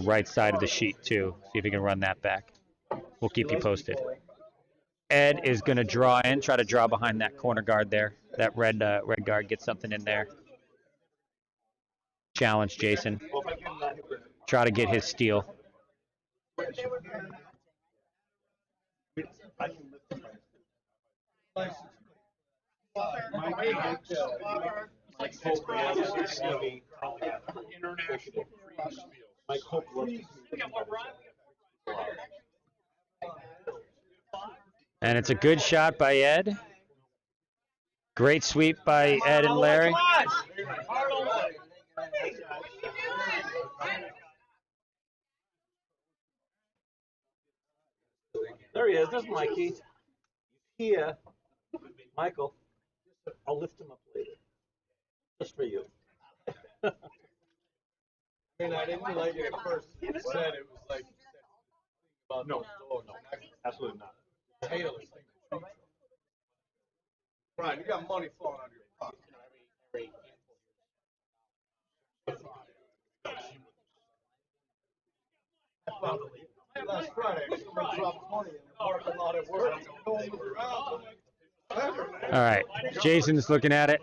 right side of the sheet too. See if he can run that back. We'll keep you posted. Ed is going to draw in, try to draw behind that corner guard there. That red guard, get something in there. Challenge Jason. Try to get his steal. And it's a good shot by Ed. Great sweep by Ed and Larry. There he is. There's Mikey. He's here. Michael. I'll lift him up later. Just for you. I mean, I didn't like it at first. You said it was like, no, Absolutely not. Taylor. Brian, you got money falling out of your pocket. Last Friday, somebody dropped money in the parking lot at work. Don't move around. All right, Jason's looking at it.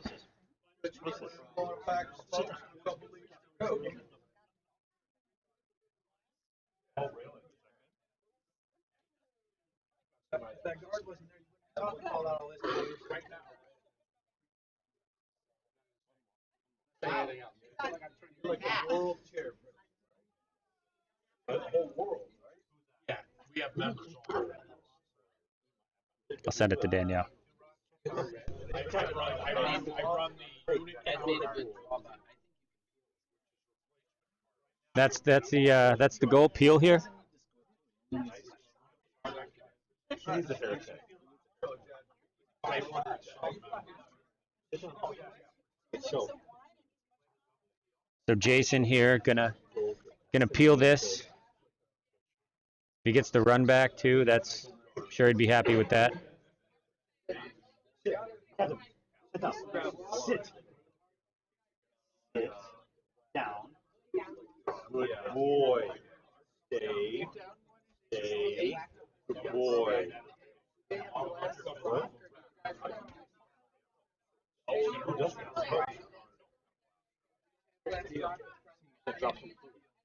Like a world chair. The whole world, right? Yeah, we have members on. I'll send it to Danielle. I run the unit. That's the goal. Peel here. He's a haircut. So Jason here gonna peel this. If he gets the run back too, that's I'm sure he'd be happy with that. Sit. Sit down. Good boy. Stay. Stay. Good boy.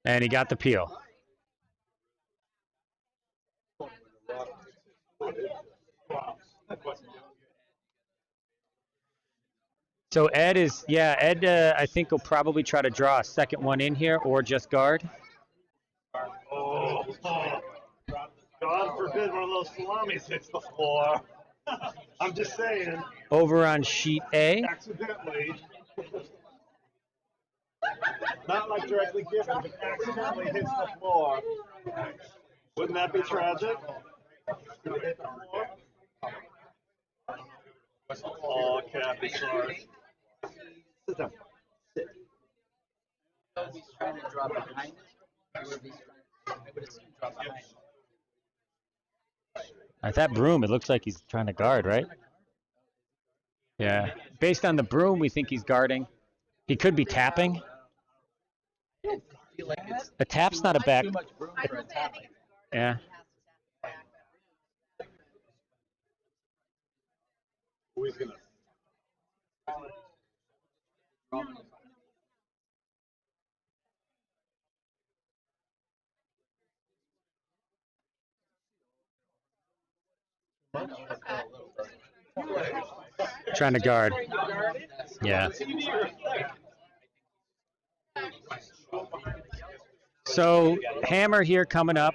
And he got the peel. So Ed I think will probably try to draw a second one in here or just guard. Oh, God forbid one of those salamis hits the floor. I'm just saying. Over on sheet A. Accidentally. Not like directly given, but accidentally hits the floor. Wouldn't that be tragic? Hit the floor. Oh, Kathy, sorry. Sit down. Sit. He's trying to draw behind it. I would assume draw behind it. At that broom, it looks like he's trying to guard, right? Yeah. Based on the broom, we think he's guarding. He could be tapping. I feel like it's A tap's not a back. too much room for a tap. Yeah. Who is gonna? Trying to guard. Yeah. So hammer here coming up.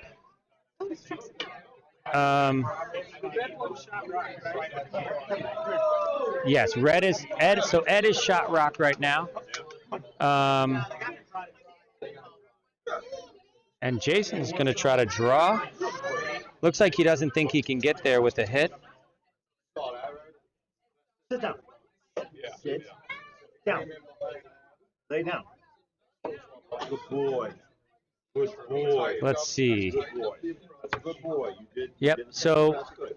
Yes, red is Ed. So Ed is shot rock right now. And Jason's going to try to draw. Looks like he doesn't think he can get there with a hit. Sit down. Sit down. Lay down. Good boy. Good boy. Let's see. Good boy. That's a good boy. You did. Yep. So That's good.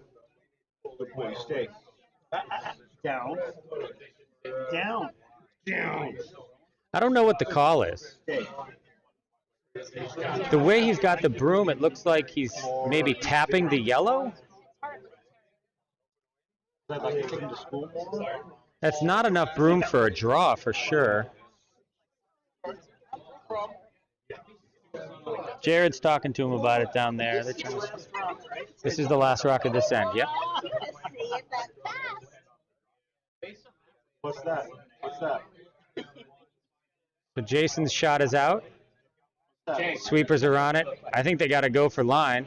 Good boy. Stay. Down. Down. Down. I don't know what the call is. Stay. The way he's got the broom, it looks like he's maybe tapping the yellow. I'd like to take him to school more. That's not enough broom for a draw for sure. Jared's talking to him about it down there. This is the last rock of this end. Yep. What's that? What's that? So Jason's shot is out. Sweepers are on it. I think they got to go for line.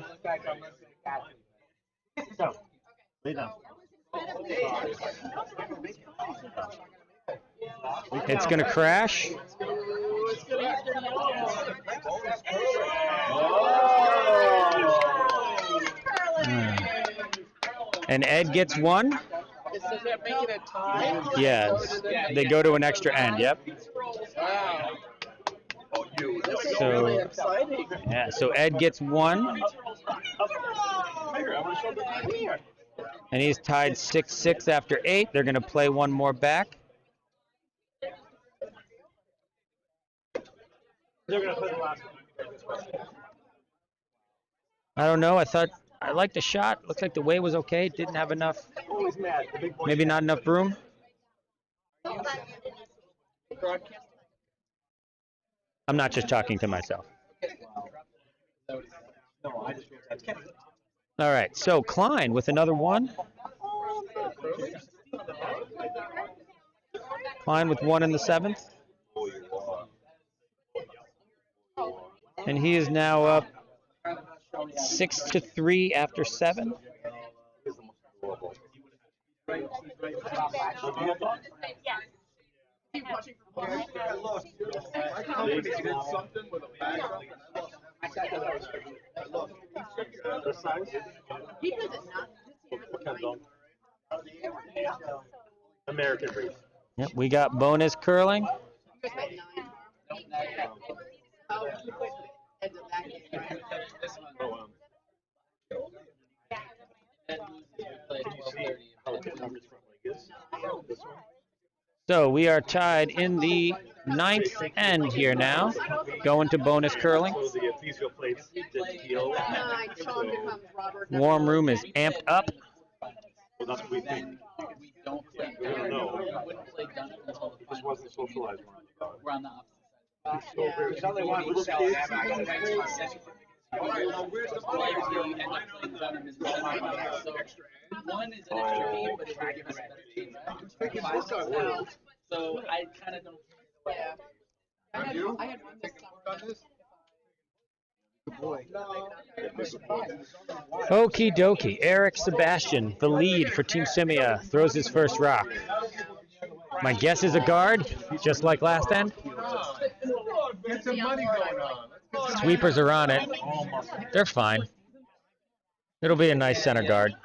Sit down. Lay down. It's going to crash. And Ed gets one. Does that make it a tie? Yes. They go to an extra end. Yep. Wow. So, Exciting. yeah, so Ed gets one. And he's tied 6-6 after 8. They're going to play one more back. They're gonna play the last one. I don't know. I liked the shot. Looks like the way was okay. Didn't have enough. Always mad. The big boy. Maybe not enough broom. I'm not just talking to myself. No, I just realized. All right. So Klein with another one. Klein with one in the 7th. And he is now up 6-3 after 7. American race. Yep, we got bonus curling. So we are tied in the 9th end here now, going to bonus curling. So the physio plates didn't heal. Warm room is amped up. Well, that's what we think. We don't play We don't know. We wouldn't play done until the It just wasn't socialized. we're on the opposite side. So very. How they want little kids. One is an extra game, but it would give us a better team. So I kind of don't. Yeah. I had one this summer. Okie dokie. Eric Sebastian, the lead for Team Scimia, throws his first rock. My guess is a guard, just like last end. Get some money going on. Sweepers are on it. They're fine. It'll be a nice center guard.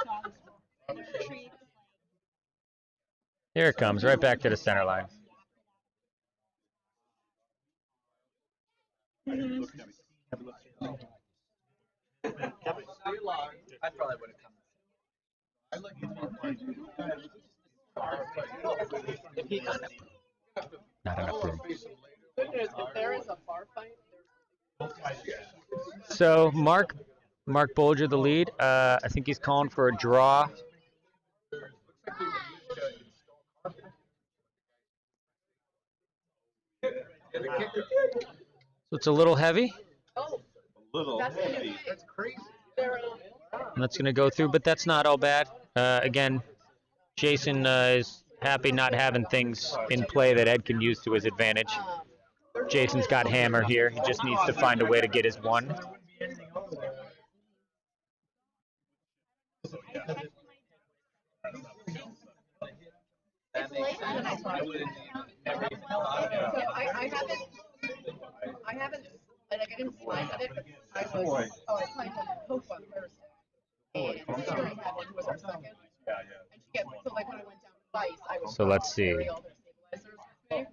Here it comes, right back to the center line. I probably would have come. Not enough room. Goodness, if there is a bar fight, So Mark Bolger, the lead. I think he's calling for a draw. So it's a little heavy. Little heavy. that's crazy. And that's going to go through, but that's not all bad. Again, Jason is happy not having things in play that Ed can use to his advantage. Jason's got hammer here. He just needs to find a way to get his one. It's later than I thought. I haven't, like, I didn't slide with it, but I played on Hope on Thursday. And Sherry had one who was our second. And she gets, so like when I went down twice, I was. So let's see. All their stabilizers with me. Like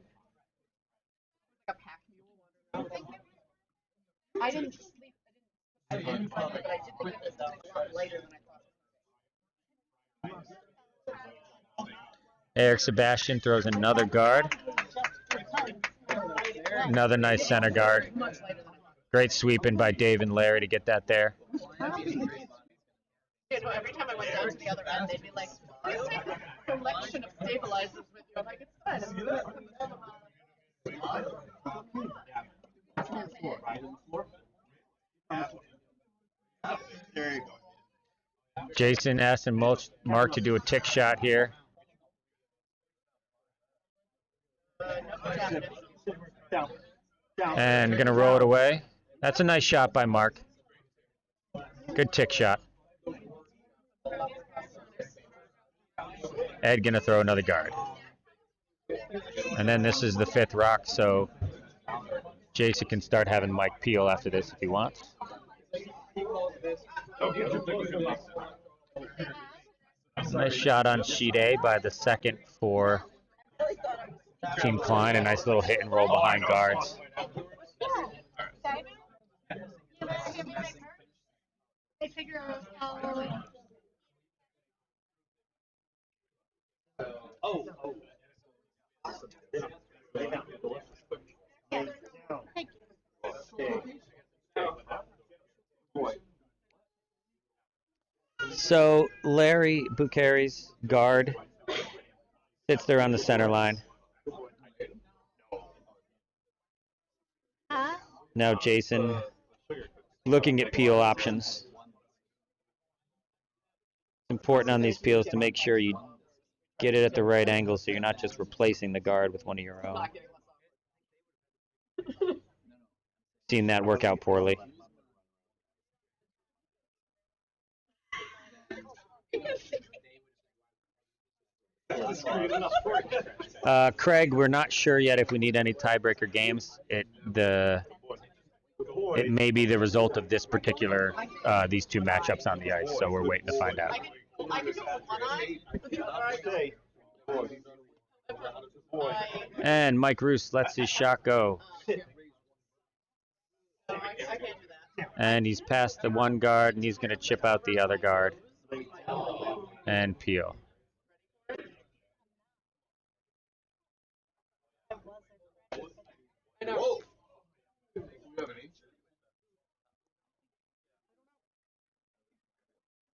a pack mule wandering around. I didn't sleep, I didn't sleep, but I did think it was a lot later than I thought. Eric Sebastian throws another guard. Another nice center guard. Great sweeping by Dave and Larry to get that there. Every time I went down to the other end, they'd be like, please take a collection of stabilizers with you. I'm like, it's fine. There you go. Jason asking Mark to do a tick shot here. And gonna roll it away. That's a nice shot by Mark. Good tick shot. Ed gonna throw another guard. And then this is the fifth rock, so Jason can start having Mike peel after this if he wants. Nice shot on sheet A by the second for Team Klein. A nice little hit and roll behind guards. So Larry Bucheri's guard sits there on the center line. Now Jason looking at peel options. It's important on these peels to make sure you get it at the right angle so you're not just replacing the guard with one of your own. Seen that work out poorly. Craig, we're not sure yet if we need any tiebreaker games. It may be the result of this particular these two matchups on the ice, so we're waiting to find out. And Mike Roos lets his shot go. And he's past the one guard, and he's going to chip out the other guard and peel.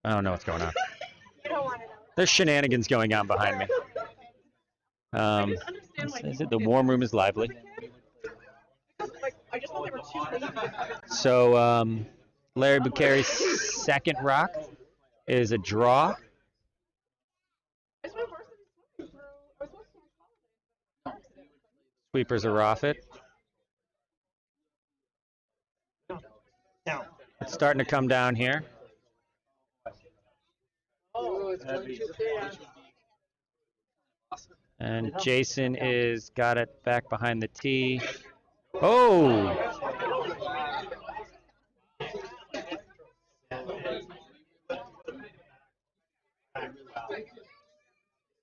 I don't know what's going on. There's shenanigans going on behind me. Is it the warm room is lively? So Larry Bucheri's second rock is a draw. Sweepers are off it. It's starting to come down here. And Jason is got it back behind the tee. Oh!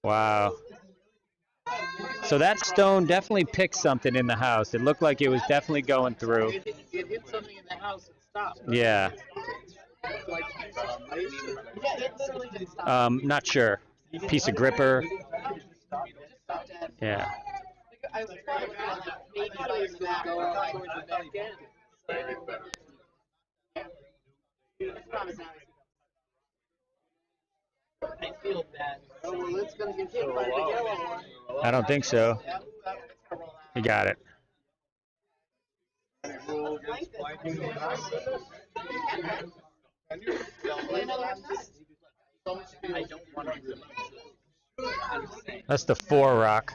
Wow. So that stone definitely picked something in the house. It looked like it was definitely going through. It hit something in the house and stopped. Yeah. Like, yeah, it literally didn't stop. Not sure. Piece of gripper. Yeah. I was trying to feel like maybe by the back or like towards the back end. I promise now. I feel bad. Oh, well, it's going to get hit by the yellow one. I don't think so. You got it. That's the 4 rock.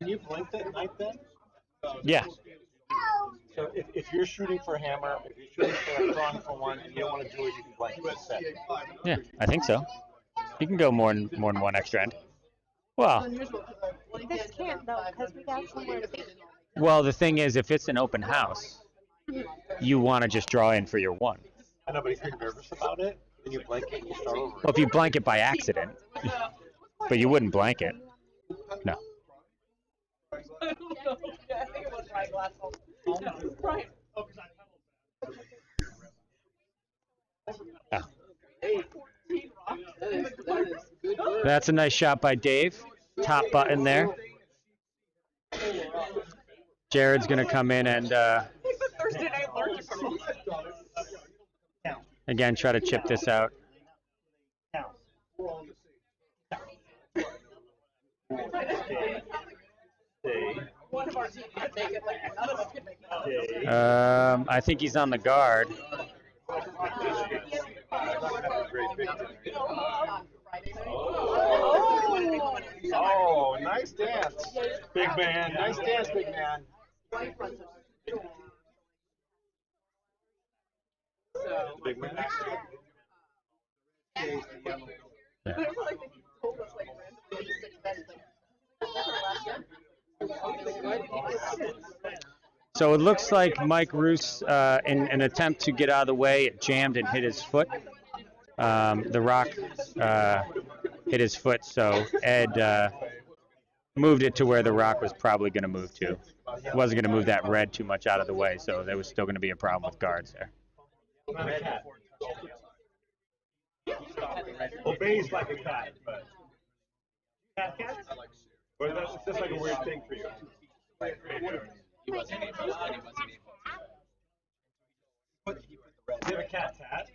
Can you blink that night then? Yeah. So if you're shooting for hammer, if you're shooting for a prong for one, and you don't want to do it, you can blink instead. Yeah, I think so. You can go more than one extra end. Well, This can't though, because we got somewhere to be. well, the thing is, if it's an open house, you want to just draw in for your 1. I know, but if you're nervous about it, then you blink it and you start over. Well, if you blank it by accident, but you wouldn't blank it. No. Oh. That's a nice shot by Dave. Top button there. Jared's going to come in and, again, try to chip this out. I think he's on the guard. Oh, nice dance, big man. Nice dance, big man. Big man. So it looks like Mike Roos, in an attempt to get out of the way, it jammed and hit his foot. The rock hit his foot, so Ed moved it to where the rock was probably going to move to. It wasn't going to move that red too much out of the way, so there was still going to be a problem with guards there. Obeys like a cat, but cat. Or that's just like a weird thing for you. He wasn't able. He wasn't able. You have a cat tat?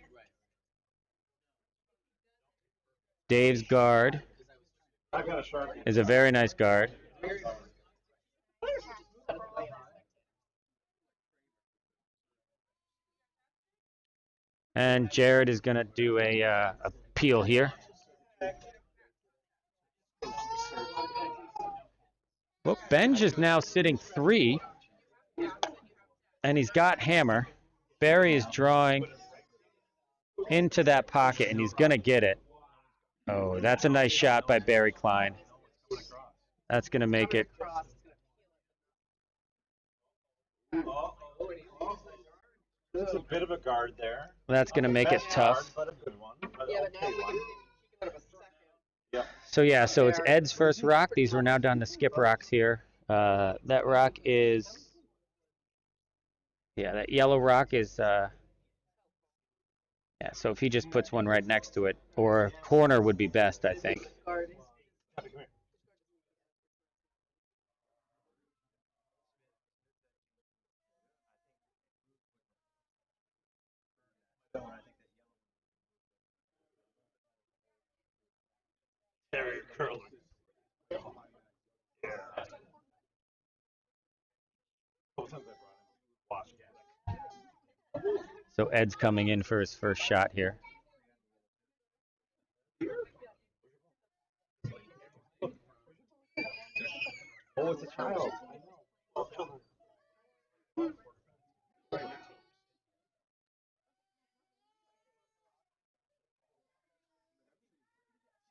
Dave's guard I got a shark. is a very nice guard. And Jared is going to do a peel here. Well, Benj is now sitting 3, and he's got hammer. Barry is drawing into that pocket, and he's going to get it. Oh, that's a nice shot by Barry Klein. That's going to make it. There's a bit of a guard there. That's going to make it tough. But a good one. So yeah, so it's Ed's first rock. These were now down to skip rocks here. That rock is, yeah, that yellow rock is, yeah, so if he just puts one right next to it, or corner would be best, I think. Very curly. So Ed's coming in for his first shot here. Oh, it's a child.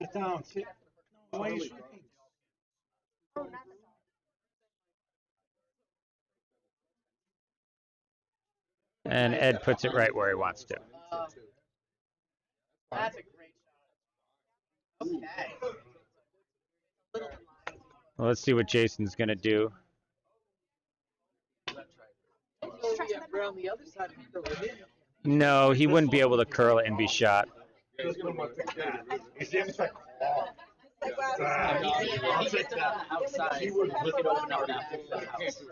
Sit down. Sit. No, why are you shrinking? And Ed puts it right where he wants to. That's a great shot. Okay. Well, let's see what Jason's going to do. Around the other side of the curve. No, he wouldn't be able to curl it and be shot. He gets it on the outside. He would look it open up after the house.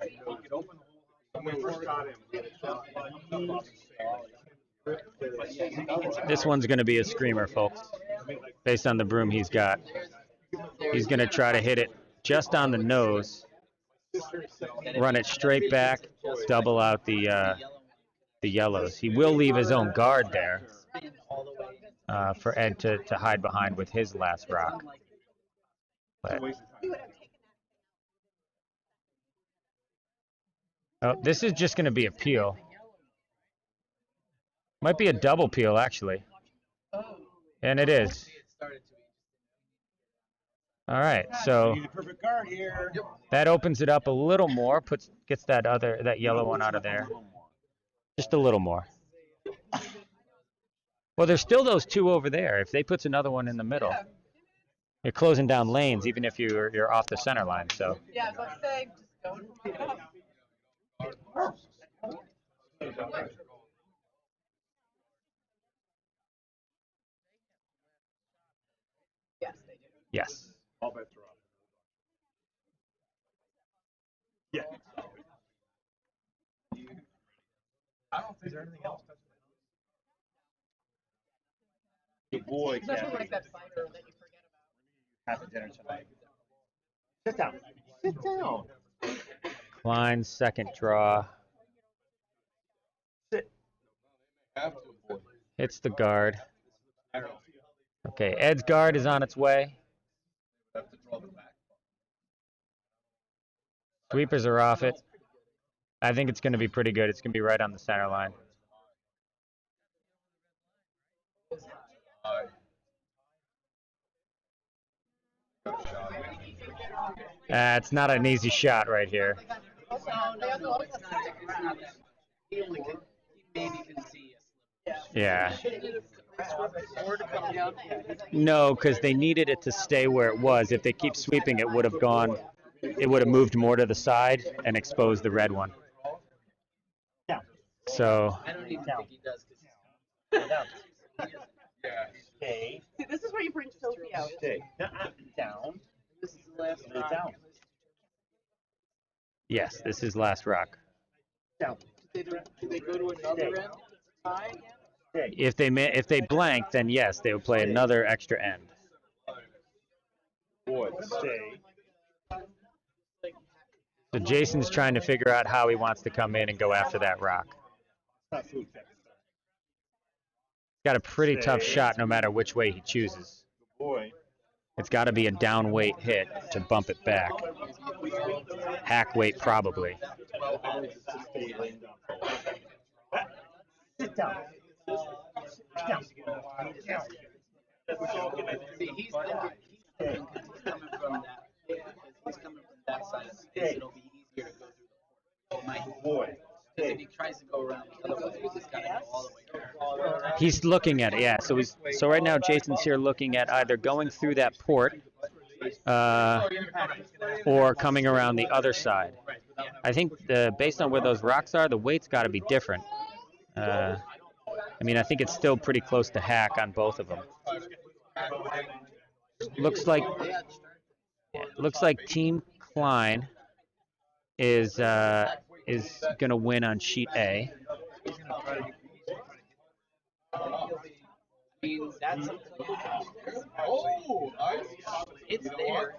This one's going to be a screamer, folks, based on the broom he's got. He's going to try to hit it just on the nose, run it straight back, double out the yellows. He will leave his own guard there for Ed to hide behind with his last rock. But, oh, this is just going to be a peel. Might be a double peel, actually. And it is. All right, so that opens it up a little more, gets that yellow one out of there. Just a little more. Well, there's still those two over there. If they puts another one in the middle, you're closing down lanes, even if you're off the center line. So. Yeah, let's say just go and pick it up. Yes, they do. Yes. All bets are off. Yeah. Is there anything else? Good boy, Especially Kathy. like that fighter that you forget about. Have dinner tonight. Sit down. Sit down. Klein's second draw. Sit. Hits the guard. Okay, Ed's guard is on its way. Sweepers are off it. I think it's going to be pretty good. It's going to be right on the center line. It's not an easy shot right here. Yeah. No, because they needed it to stay where it was. If they keep sweeping, it would have gone. It would have moved more to the side and exposed the red one. So. I don't even think he does. Stay. See, this is where you bring Sophie out. Stay. Down. This is the last rock. Down. Yes, this is last rock. Down. Do they go to another end? Side? If they blank, then yes, they will play another extra end. Boy, stay. So Jason's trying to figure out how he wants to come in and go after that rock. Got a pretty tough shot no matter which way he chooses. Boy. It's got to be a down weight hit to bump it back. Hack weight probably. Sit down. Down. See, he's coming from that side of space. It'll be easier to go through the port. Boy. Because if he tries to go around the other way, he's got to go all the way there. He's looking at it, yeah. So right now Jason's here looking at either going through that port or coming around the other side. I think based on where those rocks are, the weight's got to be different. I mean, I think it's still pretty close to hack on both of them. Looks like Team Klein is going to win on sheet A. I mean, that's it's there.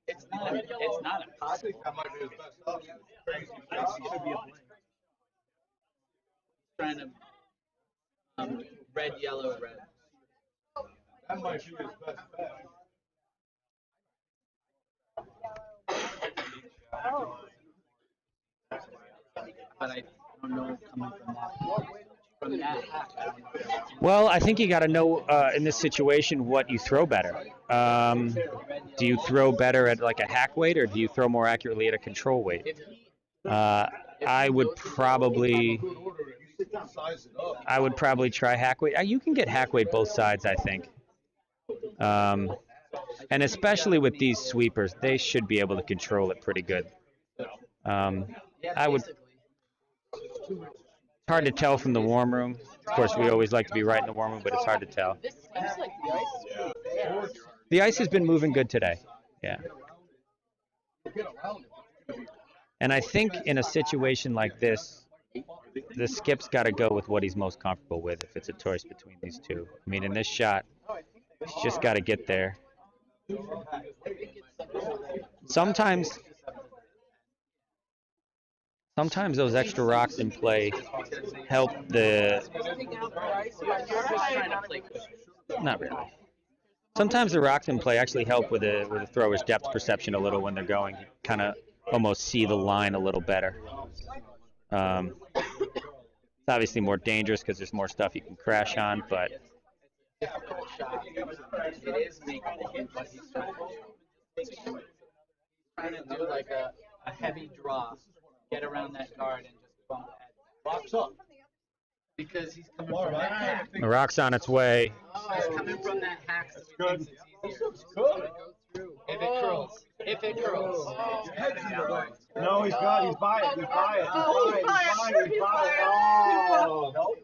It's not a positive. Trying to red, yellow, red. That might be his best bet. But I don't know coming from that hack. I don't know. Well, I think you got to know in this situation what you throw better. Do you throw better at like a hack weight, or do you throw more accurately at a control weight? I would probably try hack weight. You can get hack weight both sides, I think. And especially with these sweepers, they should be able to control it pretty good. I would. It's hard to tell from the warm room. Of course, we always like to be right in the warm room, but it's hard to tell. The ice has been moving good today. Yeah. And I think in a situation like this, the skip's got to go with what he's most comfortable with if it's a choice between these two. I mean, in this shot, he's just got to get there. Sometimes those extra rocks in play help the... Not really. Sometimes the rocks in play actually help with the thrower's depth perception a little when they're going. You kind of almost see the line a little better. It's obviously more dangerous because there's more stuff you can crash on, but... Trying to do like a heavy draw, get around that guard and just bump ahead. Rocks up. Because he's coming from that hack. The rock's on its way. He's coming from that hack, so he thinks it's easier. If it curls. If it curls. No, he's by it. He's by it. He's by it. Oh, nope.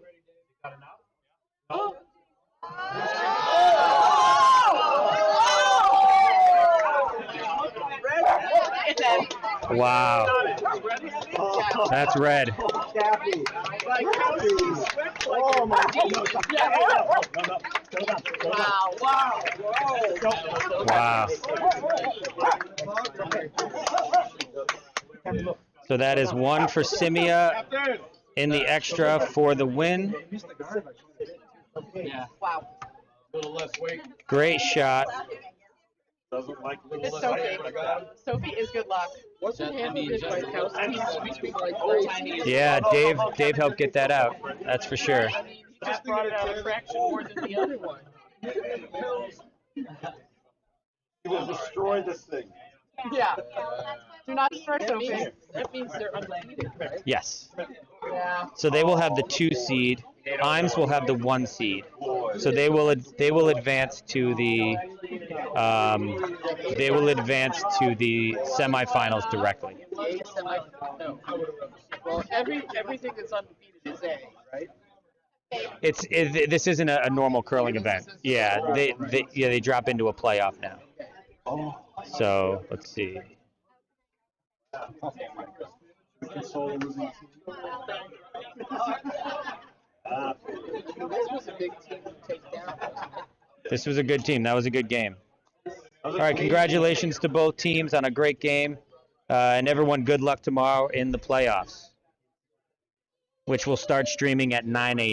Got enough? No. Wow. That's red. Oh my Wow. So that is one for Scimia in the extra for the win. Yeah. Wow. A little less weight. Great shot. Doesn't like It's Sophie. Sophie is good luck. Wasn't handled by Kowski like Yeah, Dave helped get that out. That's for sure. He just brought it out a fraction more than the other one. He will destroy this thing. Yeah. Do not destroy Sophie. That means they're undefeated, right? Yes. Yeah. So they will have the 2 seed. Imes will have the 1 seed. So they will advance to the semifinals directly. No. Well, everything that's undefeated is A, right? This isn't a normal curling event. Yeah, they drop into a playoff now. So let's see. This was a big team to take down. This was a good team. That was a good game. All right, congratulations to both teams on a great game. And everyone, good luck tomorrow in the playoffs, which will start streaming at 9 a.m.